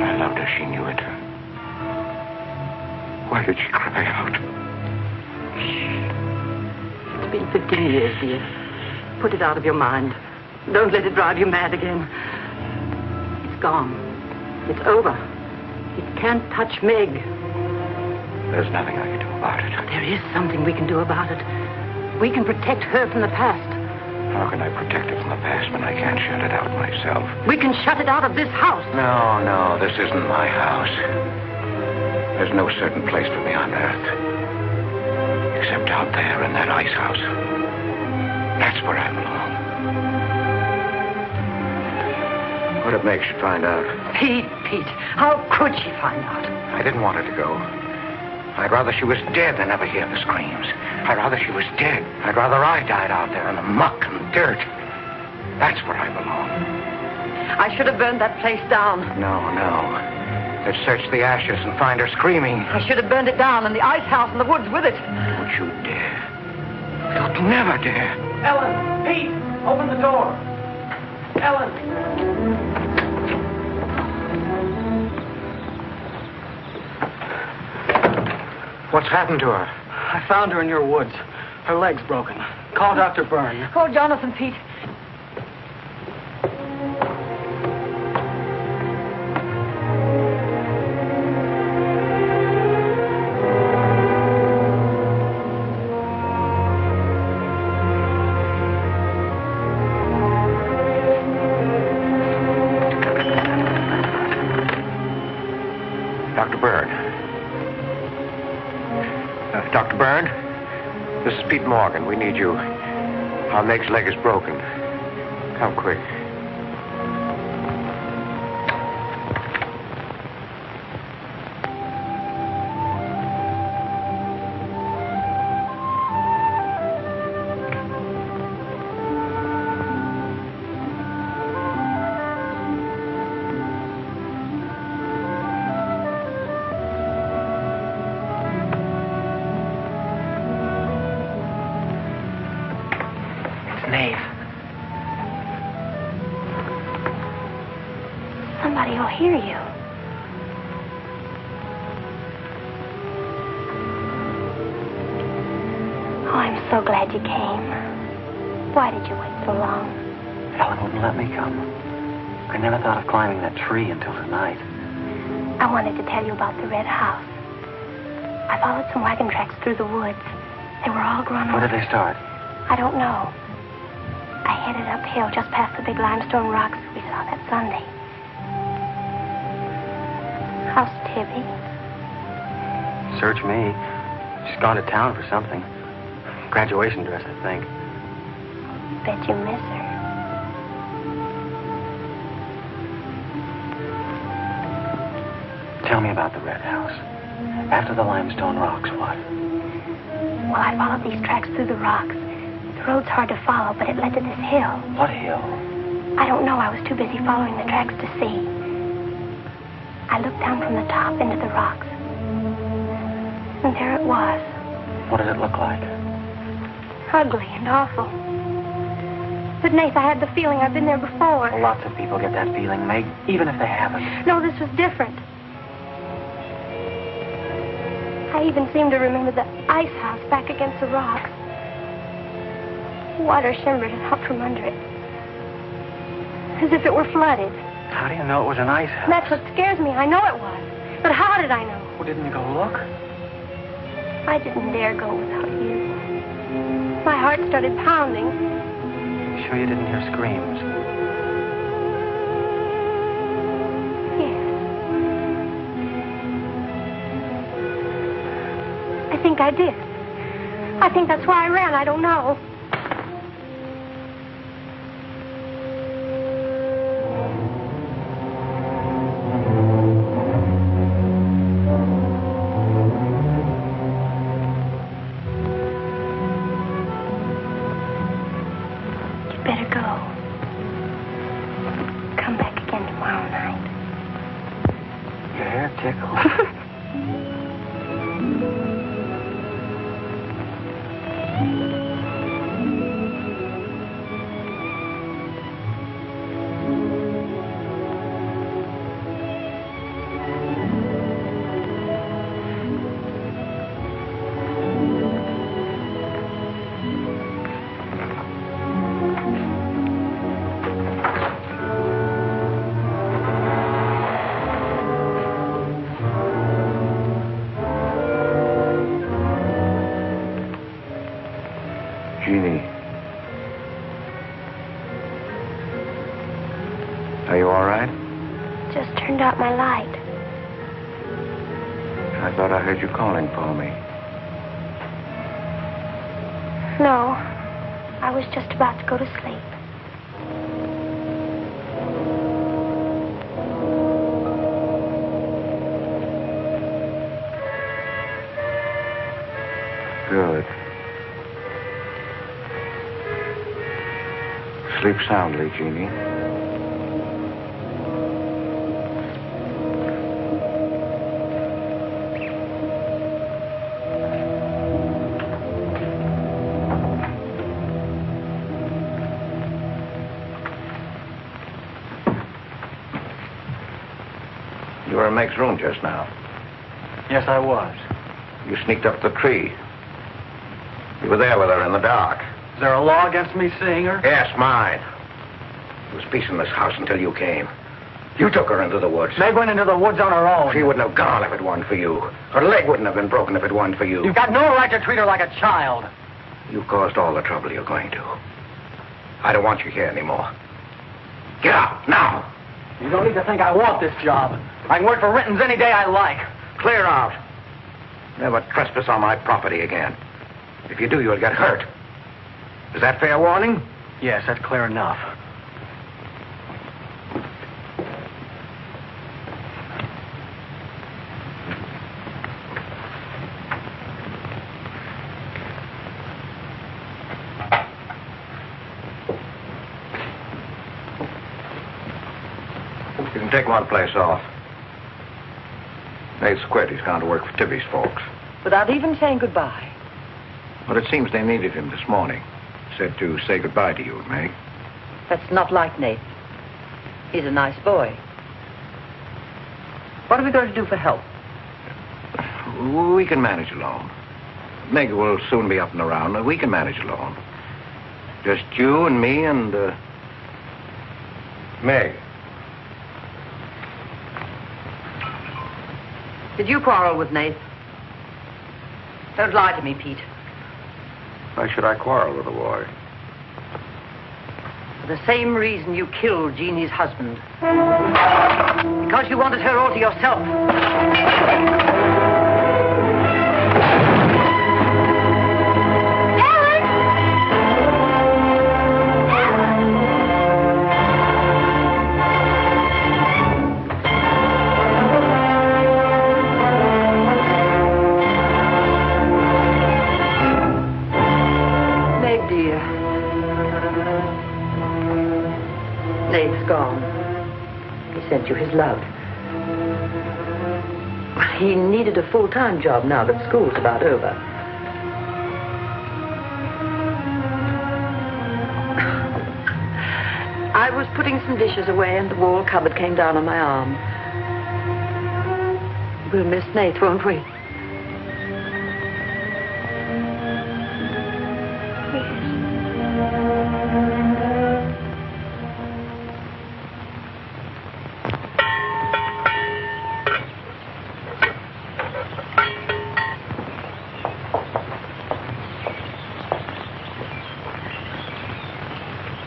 I loved her. She knew it. Why did she cry out? It's been 15 years, dear. Put it out of your mind. Don't let it drive you mad again. It's gone. It's over. It can't touch Meg. There's nothing I can do about it. There is something we can do about it. We can protect her from the past. How can I protect it from the past when I can't shut it out myself? We can shut it out of this house. No, this isn't my house. There's no certain place for me on earth. Except out there in that ice house. That's where I belong. What if Meg should find out? Pete, how could she find out? I didn't want her to go. I'd rather she was dead than ever hear the screams. I'd rather she was dead. I'd rather I died out there in the muck and dirt. That's where I belong. I should have burned that place down. No. They'd search the ashes and find her screaming. I should have burned it down and the ice house in the woods with it. Don't you dare. You'd never dare. Ellen, Pete, open the door. Ellen. What's happened to her? I found her in your woods. Her leg's broken. Call Dr. Byrne. Call Jonathan, Pete. Dr. Byrne. Dr. Byrne, this is Pete Morgan. We need you. Our Meg's leg is broken. Come quick. Somebody will hear you. Oh, I'm so glad you came. Why did you wait so long? Ellen wouldn't let me come. I never thought of climbing that tree until tonight. I wanted to tell you about the red house. I followed some wagon tracks through the woods. They were all grown over. Where did they start? I don't know. I headed uphill just past the big limestone rocks we saw that Sunday. How's Tibby? Search me. She's gone to town for something. Graduation dress, I think. Bet you miss her. Tell me about the red house. After the limestone rocks, what? Well, I followed these tracks through the rocks. The road's hard to follow, but it led to this hill. What hill? I don't know. I was too busy following the tracks to see. I looked down from the top into the rocks. And there it was. What did it look like? Ugly and awful. But, Nath, I had the feeling I've been there before. Well, lots of people get that feeling, Meg, even if they haven't. No, this was different. I even seem to remember the ice house back against the rocks. Water shimmered out from under it. As if it were flooded. How do you know it was an ice house? That's what scares me. I know it was. But how did I know? Well, didn't you go look? I didn't dare go without you. My heart started pounding. Sure you didn't hear screams? Yes. I think I did. I think that's why I ran. I don't know. tickle. Jeannie. Are you all right? Just turned out my light. I thought I heard you calling for me. No, I was just about to go to sleep. Good. Sleep soundly, Jeannie. You were in Meg's room just now. Yes, I was. You sneaked up the tree. You were there with her in the dark. Is there a law against me seeing her? Yes, mine. There was peace in this house until you came. You took her into the woods. Meg went into the woods on her own. She wouldn't have gone if it weren't for you. Her leg wouldn't have been broken if it weren't for you. You've got no right to treat her like a child. You caused all the trouble you're going to. I don't want you here anymore. Get out, now. You don't need to think I want this job. I can work for Rinton's any day I like. Clear out. Never trespass on my property again. If you do, you'll get hurt. Is that fair warning? Yes, that's clear enough. You can take one place off. Nath's quit. He's gone to work for Tibby's folks. Without even saying goodbye. But it seems they needed him this morning. Said to say goodbye to you, Meg. That's not like Nath. He's a nice boy. What are we going to do for help? We can manage alone. Meg will soon be up and around. We can manage alone. Just you and me and, Meg. Did you quarrel with Nath? Don't lie to me, Pete. Why should I quarrel with a boy? For the same reason you killed Jeannie's husband. Because you wanted her all to yourself. Nath's gone. He sent you his love. He needed a full-time job now that school's about over. I was putting some dishes away and the wall cupboard came down on my arm. We'll miss Nath, won't we?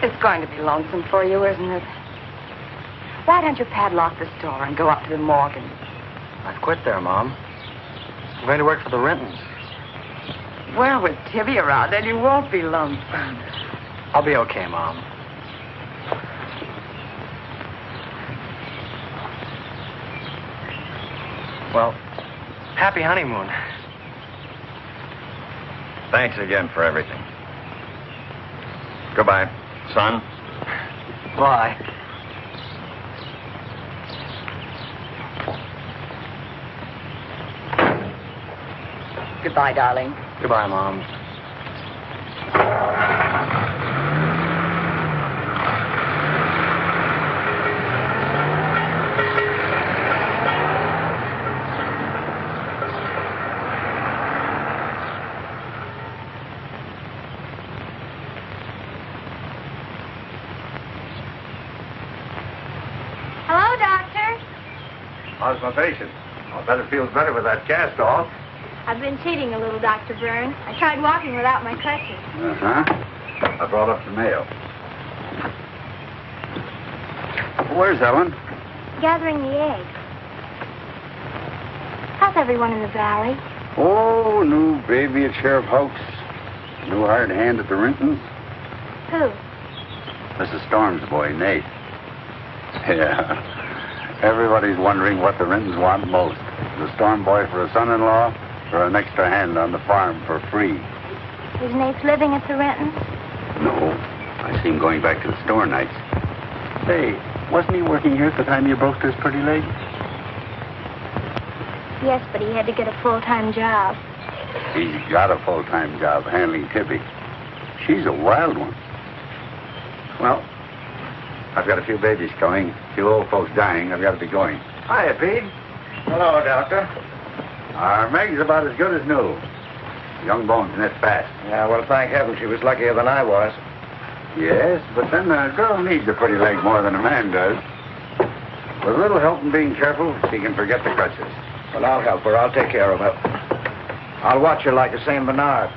It's going to be lonesome for you, isn't it? Why don't you padlock the store and go up to the Morgan? I've quit there, Mom. I'm going to work for the Rintons. Well, with Tibby around, then you won't be lonesome. I'll be okay, Mom. Well, happy honeymoon. Thanks again for everything. Goodbye, son. Bye. Goodbye, darling. Goodbye, Mom. Hello, Doctor. How's my patient? I'll bet it feels better with that cast off. I've been cheating a little, Dr. Byrne. I tried walking without my crutches. Uh-huh. I brought up the mail. Where's Ellen? Gathering the eggs. How's everyone in the valley? Oh, new baby at Sheriff House. New hired hand at the Rintons. Who? Mrs. Storm's boy, Nath. Yeah. Everybody's wondering what the Rintons want most. The Storm boy for a son-in-law or an extra hand on the farm for free. Is Nath living at the Rintons? No. I see him going back to the store nights. Say, wasn't he working here at the time you broke this pretty leg? Yes, but he had to get a full-time job. He's got a full-time job handling Tibby. She's a wild one. Well, I've got a few babies coming, a few old folks dying. I've got to be going. Hiya, Pete. Hello, Doctor. Our Meg's about as good as new. Young bones knit fast. Yeah, well, thank heaven she was luckier than I was. Yes, but then a girl needs a pretty leg more than a man does. With a little help and being careful, she can forget the crutches. Well, I'll help her. I'll take care of her. I'll watch her like a St. Bernard.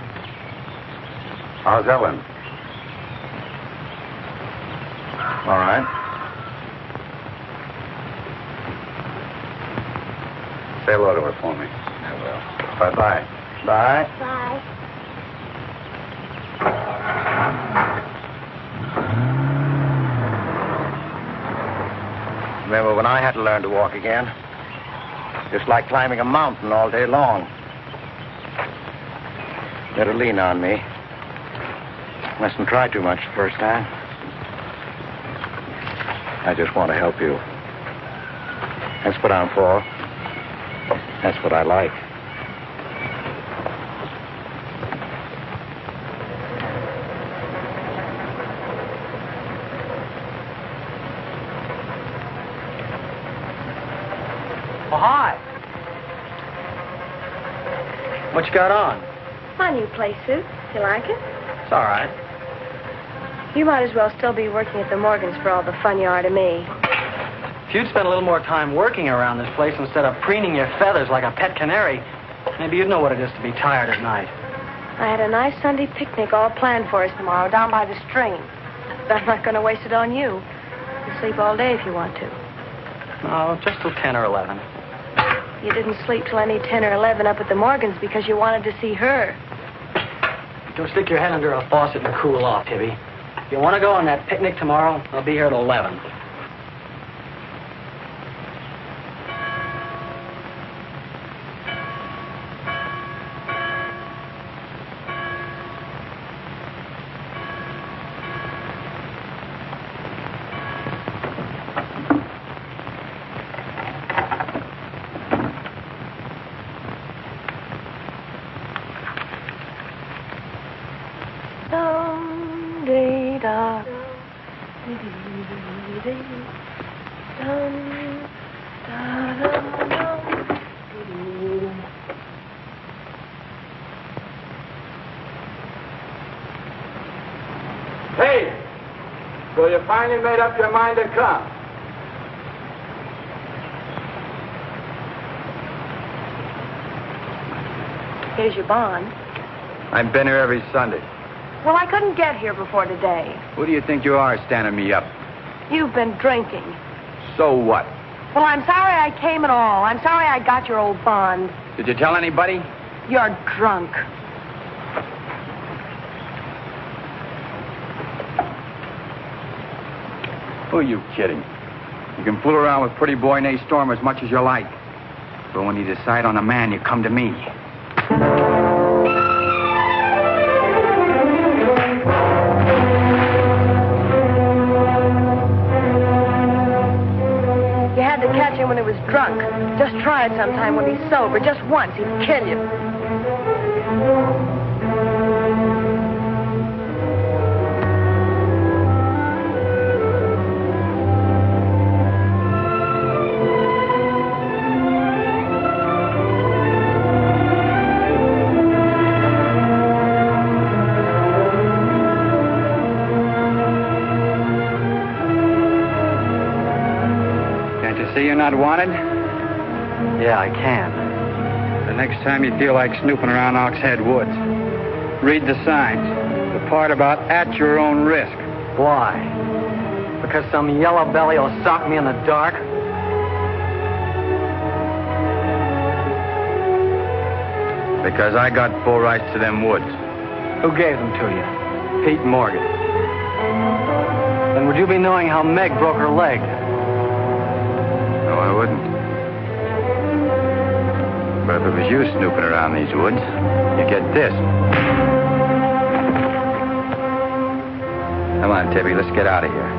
How's Ellen? All right. Say hello to her for me. I will. Bye-bye. Bye. Bye. Remember when I had to learn to walk again? Just like climbing a mountain all day long. Better lean on me. Mustn't try too much the first time. I just want to help you. That's what I'm for. That's what I like. Oh, hi. What you got on? My new play suit. You like it? It's all right. You might as well still be working at the Morgans for all the fun you are to me. If you'd spent a little more time working around this place instead of preening your feathers like a pet canary, maybe you'd know what it is to be tired at night. I had a nice Sunday picnic all planned for us tomorrow down by the stream. But I'm not going to waste it on you. You can sleep all day if you want to. Oh, just till 10 or 11. You didn't sleep till any 10 or 11 up at the Morgans because you wanted to see her. Don't stick your head under a faucet and cool off, Tibby. If you want to go on that picnic tomorrow, I'll be here at 11. Hey, so you finally made up your mind to come? Here's your bond. I've been here every Sunday. Well, I couldn't get here before today. Who do you think you are standing me up? You've been drinking. So what? Well, I'm sorry I came at all. I'm sorry I got your old bond. Did you tell anybody? You're drunk. Who are you kidding? You can fool around with pretty boy Nate Storm as much as you like. But when you decide on a man, you come to me. You had to catch him when he was drunk. Just try it sometime when he's sober. Just once. He'd kill you. See you're not wanted? Yeah, I can. The next time you feel like snooping around Oxhead Woods, read the signs. The part about at your own risk. Why? Because some yellow belly will sock me in the dark? Because I got full rights to them woods. Who gave them to you? Pete Morgan. Then would you be knowing how Meg broke her leg? No, I wouldn't. But if it was you snooping around these woods, you get this. Come on, Tibby, let's get out of here.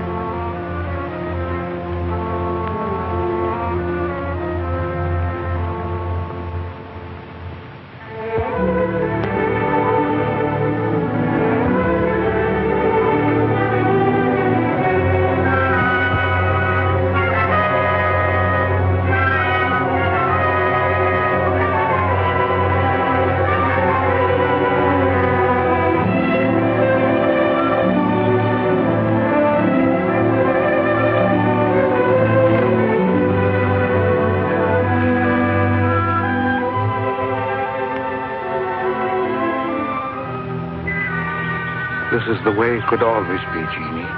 This is the way it could always be, Jeannie.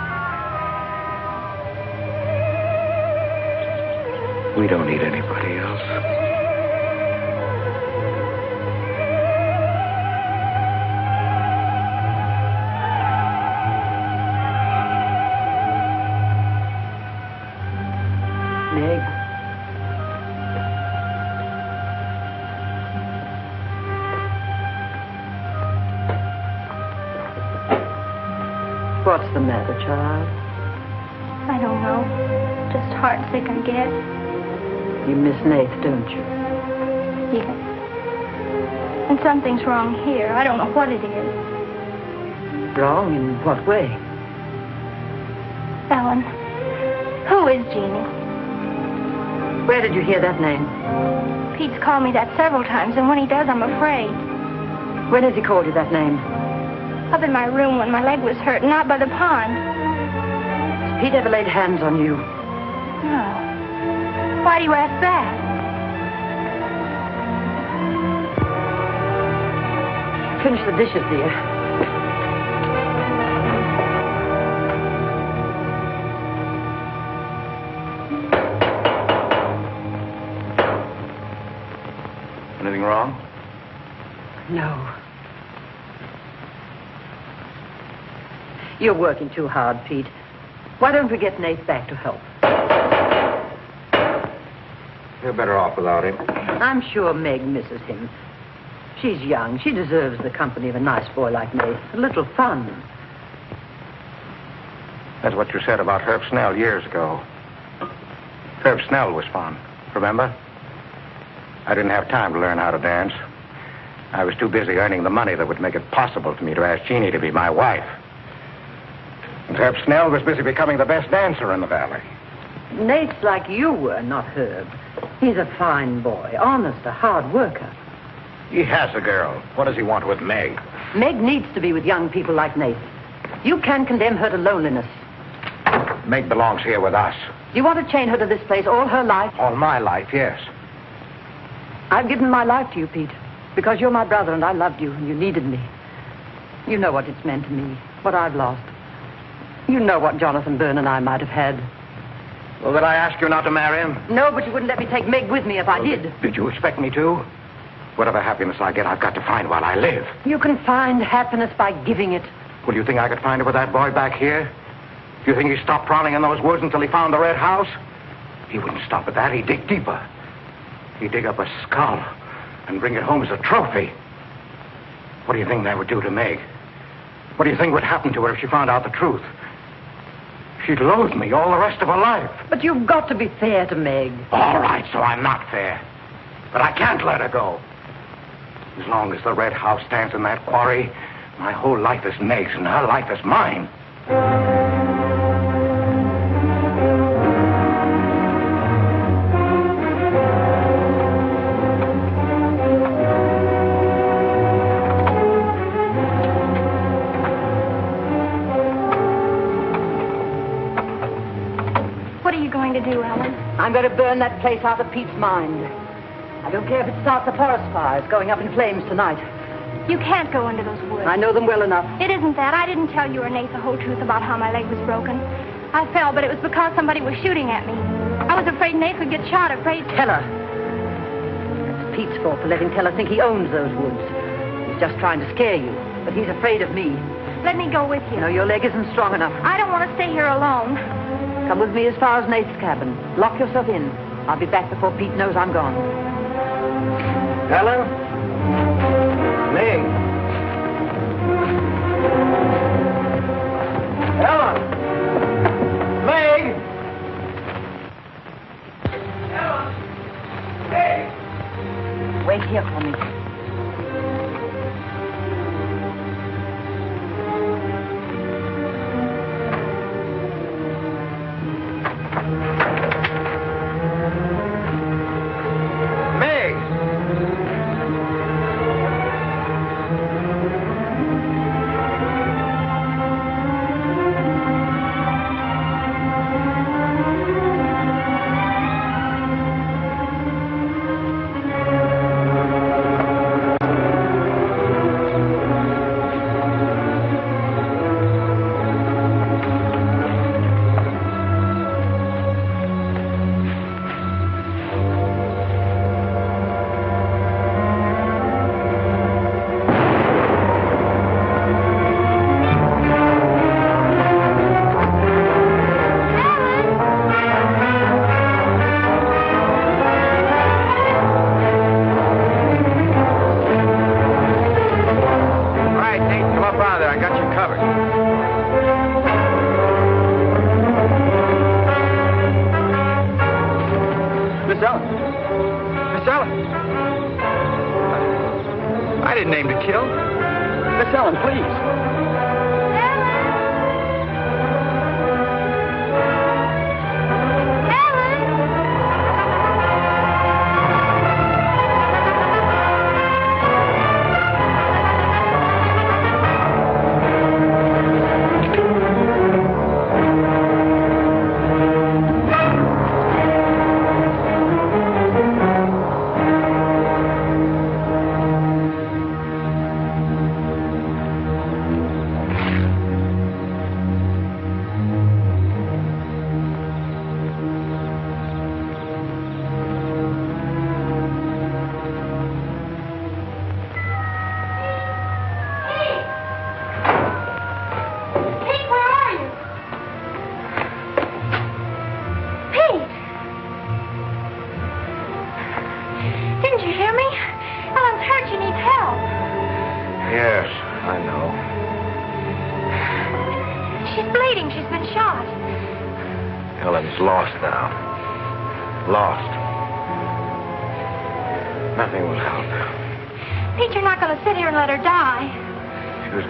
We don't need anybody else. Meg. What's the matter, child? I don't know. Just heartsick, I guess. You miss Nath, don't you? Yes. And something's wrong here. I don't know what it is. Wrong in what way? Ellen, who is Jeannie? Where did you hear that name? Pete's called me that several times, and when he does, I'm afraid. When has he called you that name? Up in my room when my leg was hurt, and out by the pond. Has Pete ever laid hands on you? No. Why do you ask that? Finish the dishes, dear. Anything wrong? No. You're working too hard, Pete. Why don't we get Nath back to help? You're better off without him. I'm sure Meg misses him. She's young. She deserves the company of a nice boy like Nath. A little fun. That's what you said about Herb Snell years ago. Herb Snell was fun, remember? I didn't have time to learn how to dance. I was too busy earning the money that would make it possible for me to ask Jeannie to be my wife. And Herb Snell was busy becoming the best dancer in the valley. Nate's like you were, not Herb. He's a fine boy, honest, a hard worker. He has a girl. What does he want with Meg? Meg needs to be with young people like Nate. You can't condemn her to loneliness. Meg belongs here with us. Do you want to chain her to this place all her life? All my life, yes. I've given my life to you, Pete, because you're my brother and I loved you and you needed me. You know what it's meant to me, what I've lost. You know what Jonathan Byrne and I might have had. Well, did I ask you not to marry him? No, but you wouldn't let me take Meg with me if I did. Did you expect me to? Whatever happiness I get, I've got to find while I live. You can find happiness by giving it. Well, you think I could find it with that boy back here? Do you think he stopped prowling in those woods until he found the red house? He wouldn't stop at that. He'd dig deeper. He'd dig up a skull and bring it home as a trophy. What do you think that would do to Meg? What do you think would happen to her if she found out the truth? She'd loathe me all the rest of her life. But you've got to be fair to Meg. All right, so I'm not fair. But I can't let her go. As long as the red house stands in that quarry, my whole life is Meg's and her life is mine. What are you going to do, Ellen? I'm going to burn that place out of Pete's mind. I don't care if it starts a forest fire. It's going up in flames tonight. You can't go into those woods. I know them well enough. It isn't that. I didn't tell you or Nate the whole truth about how my leg was broken. I fell, but it was because somebody was shooting at me. I was afraid Nate would get shot, afraid... Tell her. That's Pete's fault for letting Teller think he owns those woods. He's just trying to scare you, but he's afraid of me. Let me go with you. No, your leg isn't strong enough. I don't want to stay here alone. Come with me as far as Nate's cabin. Lock yourself in. I'll be back before Pete knows I'm gone. Ellen? Meg? Ellen? Meg? Ellen? Meg? Wait here for me.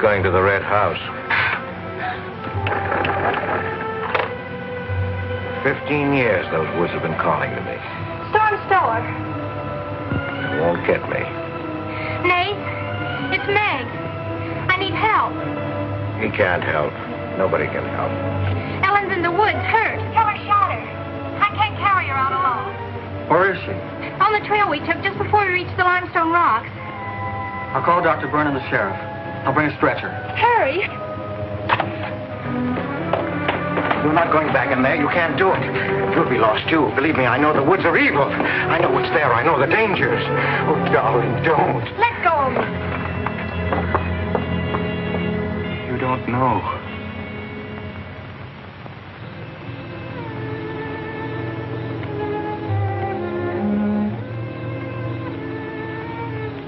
Going to the red house. 15 years those woods have been calling to me. Storm Store. It won't get me. Nate, it's Meg. I need help. He can't help. Nobody can help. Ellen's in the woods, hurt. Teller shot her. I can't carry her out alone. Where is she? On the trail we took just before we reached the limestone rocks. I'll call Dr. Byrne and the sheriff. I'll bring a stretcher. Hurry. You're not going back in there. You can't do it. You'll be lost, too. Believe me, I know the woods are evil. I know what's there. I know the dangers. Oh, darling, don't. Let go of me. You don't know.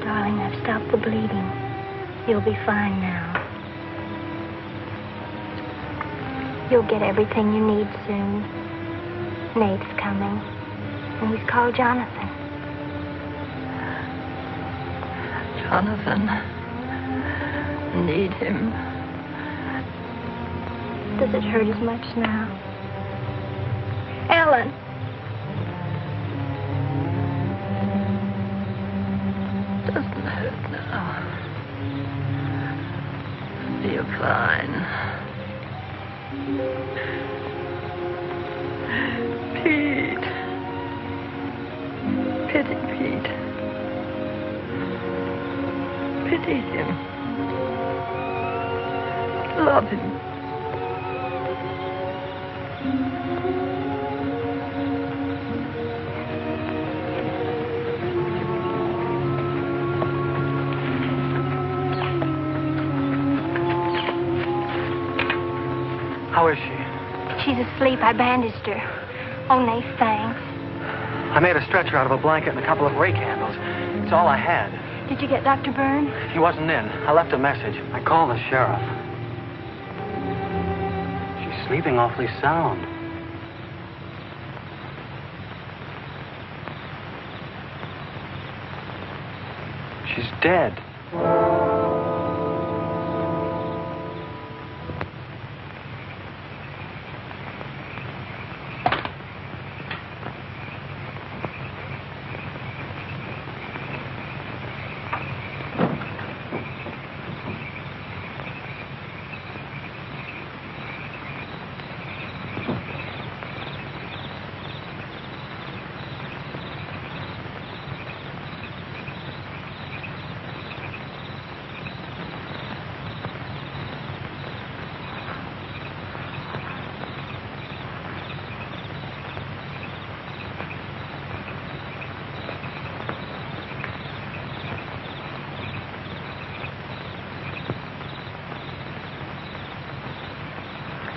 Darling, I've stopped the bleeding. You'll be fine now. You'll get everything you need soon. Nate's coming, and he's called Jonathan. Jonathan. Need him. Does it hurt as much now? Ellen. Doesn't hurt now. Feel fine. Pete. Pity Pete. Pity him. Love him. How is she? She's asleep. I bandaged her. Oh, Nath, thanks. I made a stretcher out of a blanket and a couple of rake handles. It's all I had. Did you get Dr. Byrne? He wasn't in. I left a message. I called the sheriff. She's sleeping awfully sound. She's dead.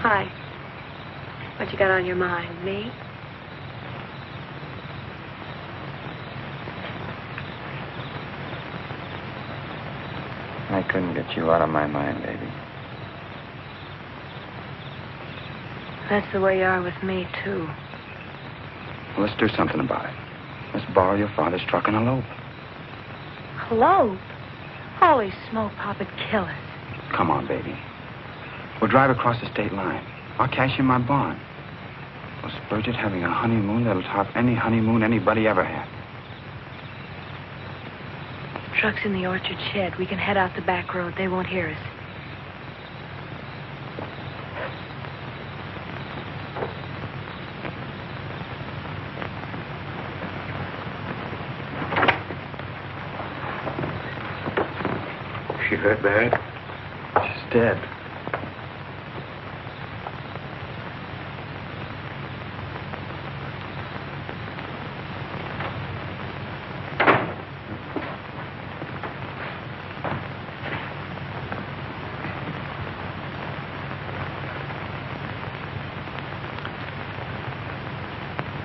Hi. What you got on your mind? Me? I couldn't get you out of my mind, baby. That's the way you are with me, too. Well, let's do something about it. Let's borrow your father's truck and elope. Elope? Holy smoke, Papa'd kill us. Come on, baby. We'll drive across the state line. I'll cash in my bond. We'll splurge at having a honeymoon that'll top any honeymoon anybody ever had. Truck's in the orchard shed. We can head out the back road. They won't hear us. She hurt bad? She's dead.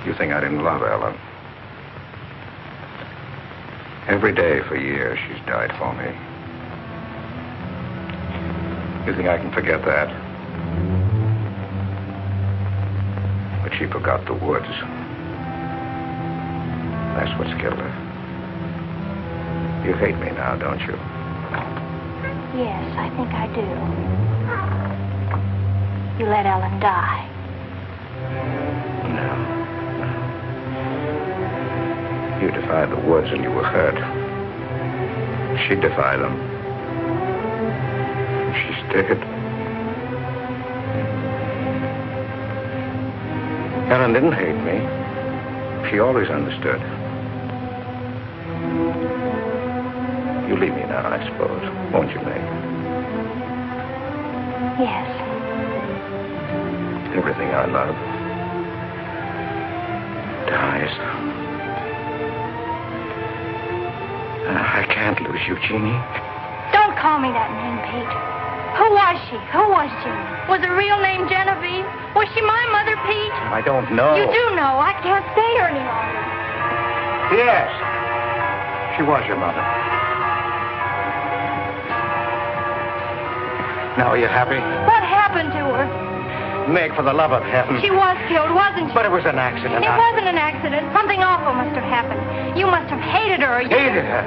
You think I didn't love Ellen? Every day for years she's died for me. You think I can forget that? But she forgot the woods. That's what's killed her. You hate me now, don't you? Yes, I think I do. You let Ellen die. No. You defied the woods and you were hurt. She defied them. She's dead. Ellen didn't hate me. She always understood. You leave me now, I suppose. Won't you, Meg? Yes. Everything I love dies. I can't lose you, Jeannie. Don't call me that name, Pete. Who was she? Who was Jeannie? Was her real name Genevieve? Was she my mother, Pete? I don't know. You do know. I can't stay here any longer. Yes. She was your mother. Now, are you happy? What happened to her? Meg, for the love of heaven. She was killed, wasn't she? But it was an accident. It wasn't an accident. Something awful must have happened. You must have hated her. Hated her.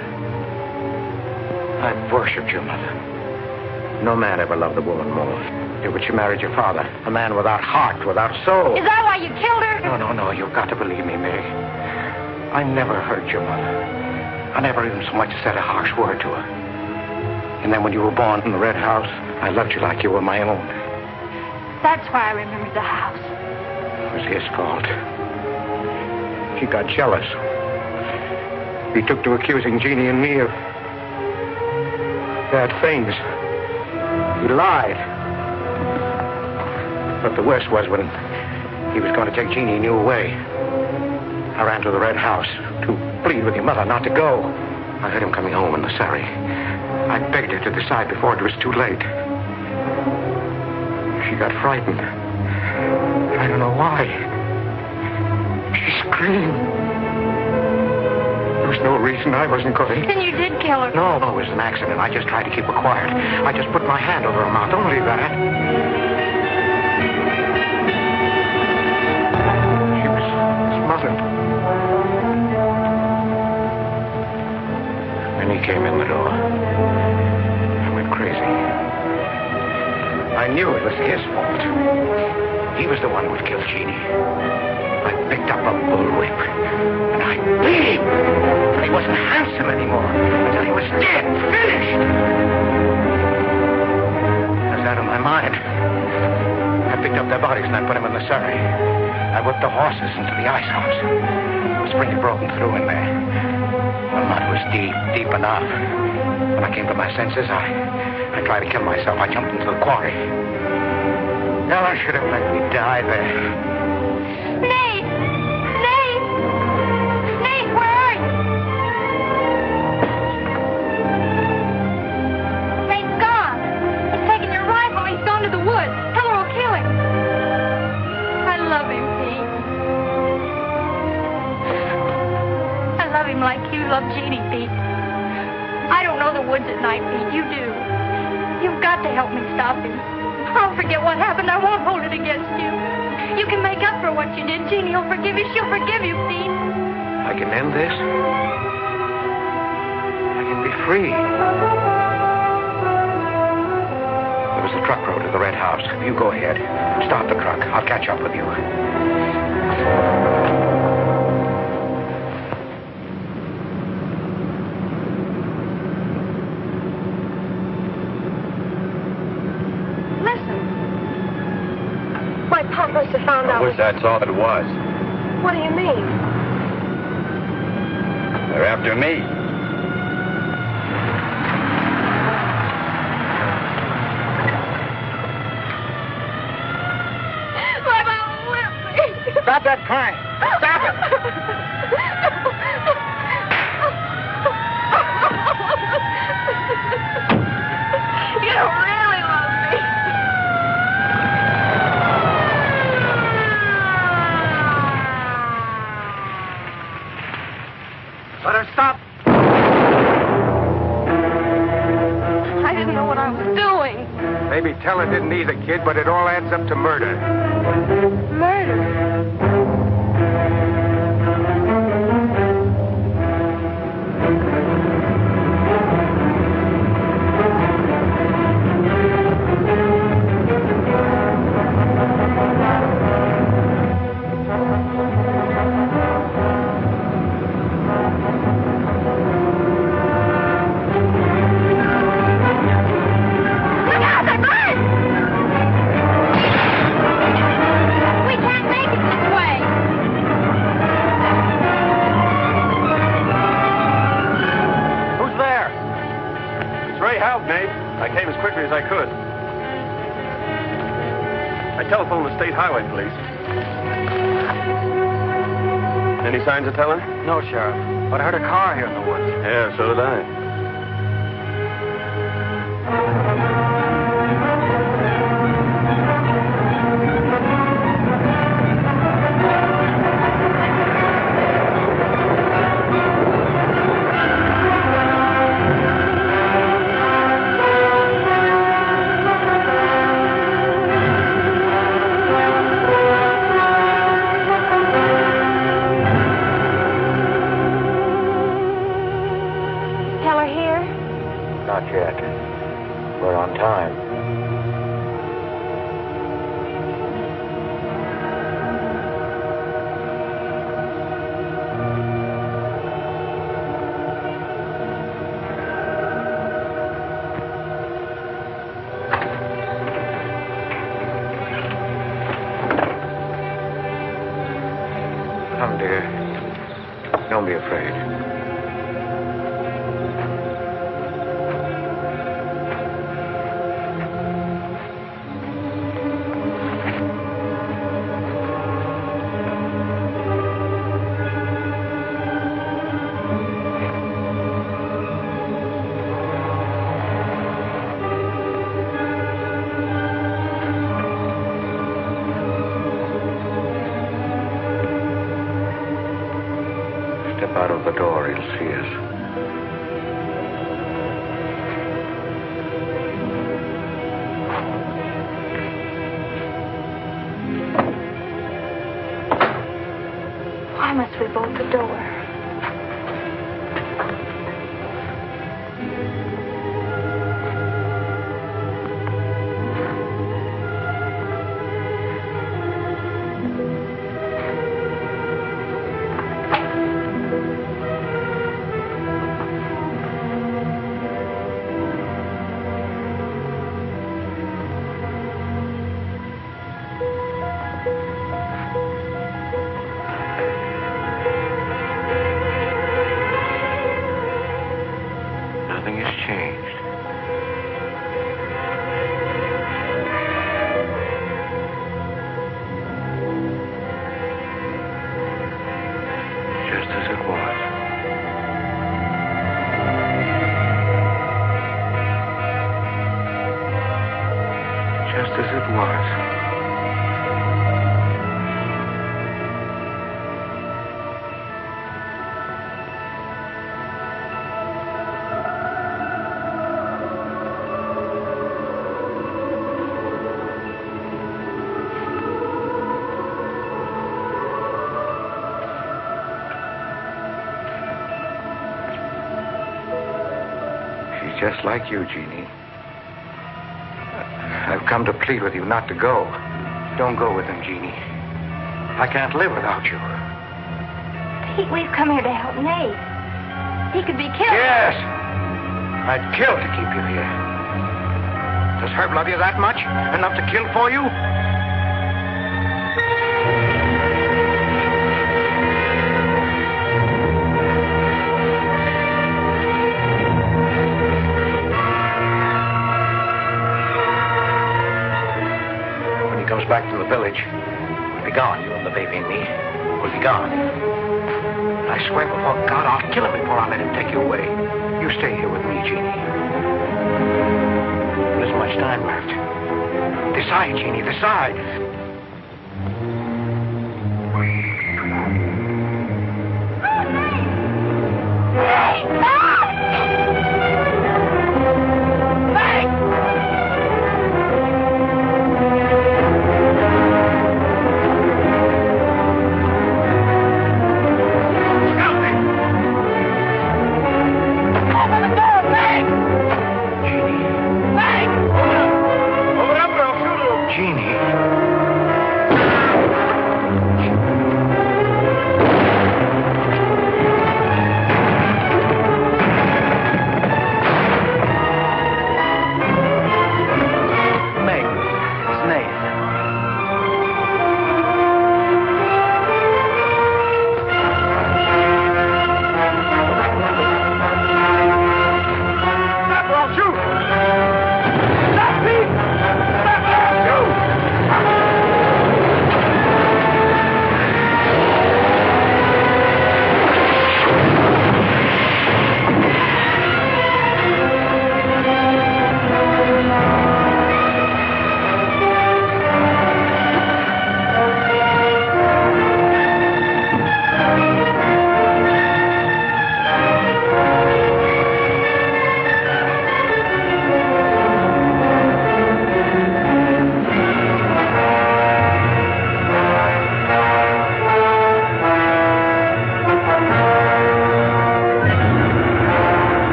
I've worshipped your mother. No man ever loved a woman more. But she married your father, a man without heart, without soul. Is that why you killed her? No, you've got to believe me, Meg. I never hurt your mother. I never even so much as said a harsh word to her. And then when you were born in the Red House, I loved you like you were my own. That's why I remembered the house. It was his fault. He got jealous. He took to accusing Jeannie and me of bad things. He lied. But the worst was when he was going to take Jeannie and you away. I ran to the Red House to plead with your mother not to go. I heard him coming home in the surrey. I begged her to decide before it was too late. She got frightened. I don't know why. She screamed. There was no reason I wasn't going. Then you did kill her. No, it was an accident. I just tried to keep her quiet. I just put my hand over her mouth. Only that. She was smothered. Then he came in the door. I went crazy. I knew it was his fault. He was the one who would kill Jeannie. I picked up a bullwhip, and I beat him. But he wasn't handsome anymore until he was dead, finished. I was out of my mind. I picked up their bodies and I put them in the surrey. I whipped the horses into the ice house. The spring had broken through in there. The mud was deep enough. When I came to my senses, I tried to kill myself. I jumped into the quarry. Ella should have let me die there. Nate! Nate! Nate, where are you? Nate's gone. He's taken your rifle. He's gone to the woods. Tell her we'll kill him. I love him, Pete. I love him like you love Jeannie, Pete. I don't know the woods at night, Pete. You do. You've got to help me stop him. I'll forget what happened. I won't hold it against you. You can make up for what you did. Jeannie will forgive you. She'll forgive you, Pete. I can end this. I can be free. There was a truck road to the Red House. You go ahead. Stop the truck. I'll catch up with you. Must have found out. I wish that's all it was. What do you mean? They're after me. My mom whipped me. Stop that crying. Stop it. You don't really love me. Let her stop. I didn't know what I was doing. Maybe telling didn't either, kid, but it all adds up to murder. Murder? I could. I telephoned the state highway police. Any signs of telling? No, Sheriff. But I heard a car here in the woods. Yeah, so did I. Not yet. We're on time. Come, dear. Don't be afraid. Out of the door, he'll see us. Why must we bolt the door? Just like you, Jeannie. I've come to plead with you not to go. Don't go with him, Jeannie. I can't live without you. Pete, we've come here to help Nate. He could be killed. Yes! I'd kill to keep you here. Does Herb love you that much? Enough to kill for you? Back to the village. We'll be gone. You and the baby and me. We'll be gone. I swear before God, I'll kill him before I let him take you away. You stay here with me, Jeannie. There isn't much time left. Decide, Jeannie, decide. Jeannie.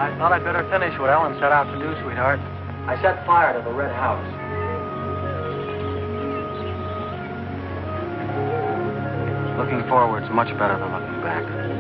I thought I'd better finish what Ellen set out to do, sweetheart. I set fire to the red house. Looking forward's much better than looking back.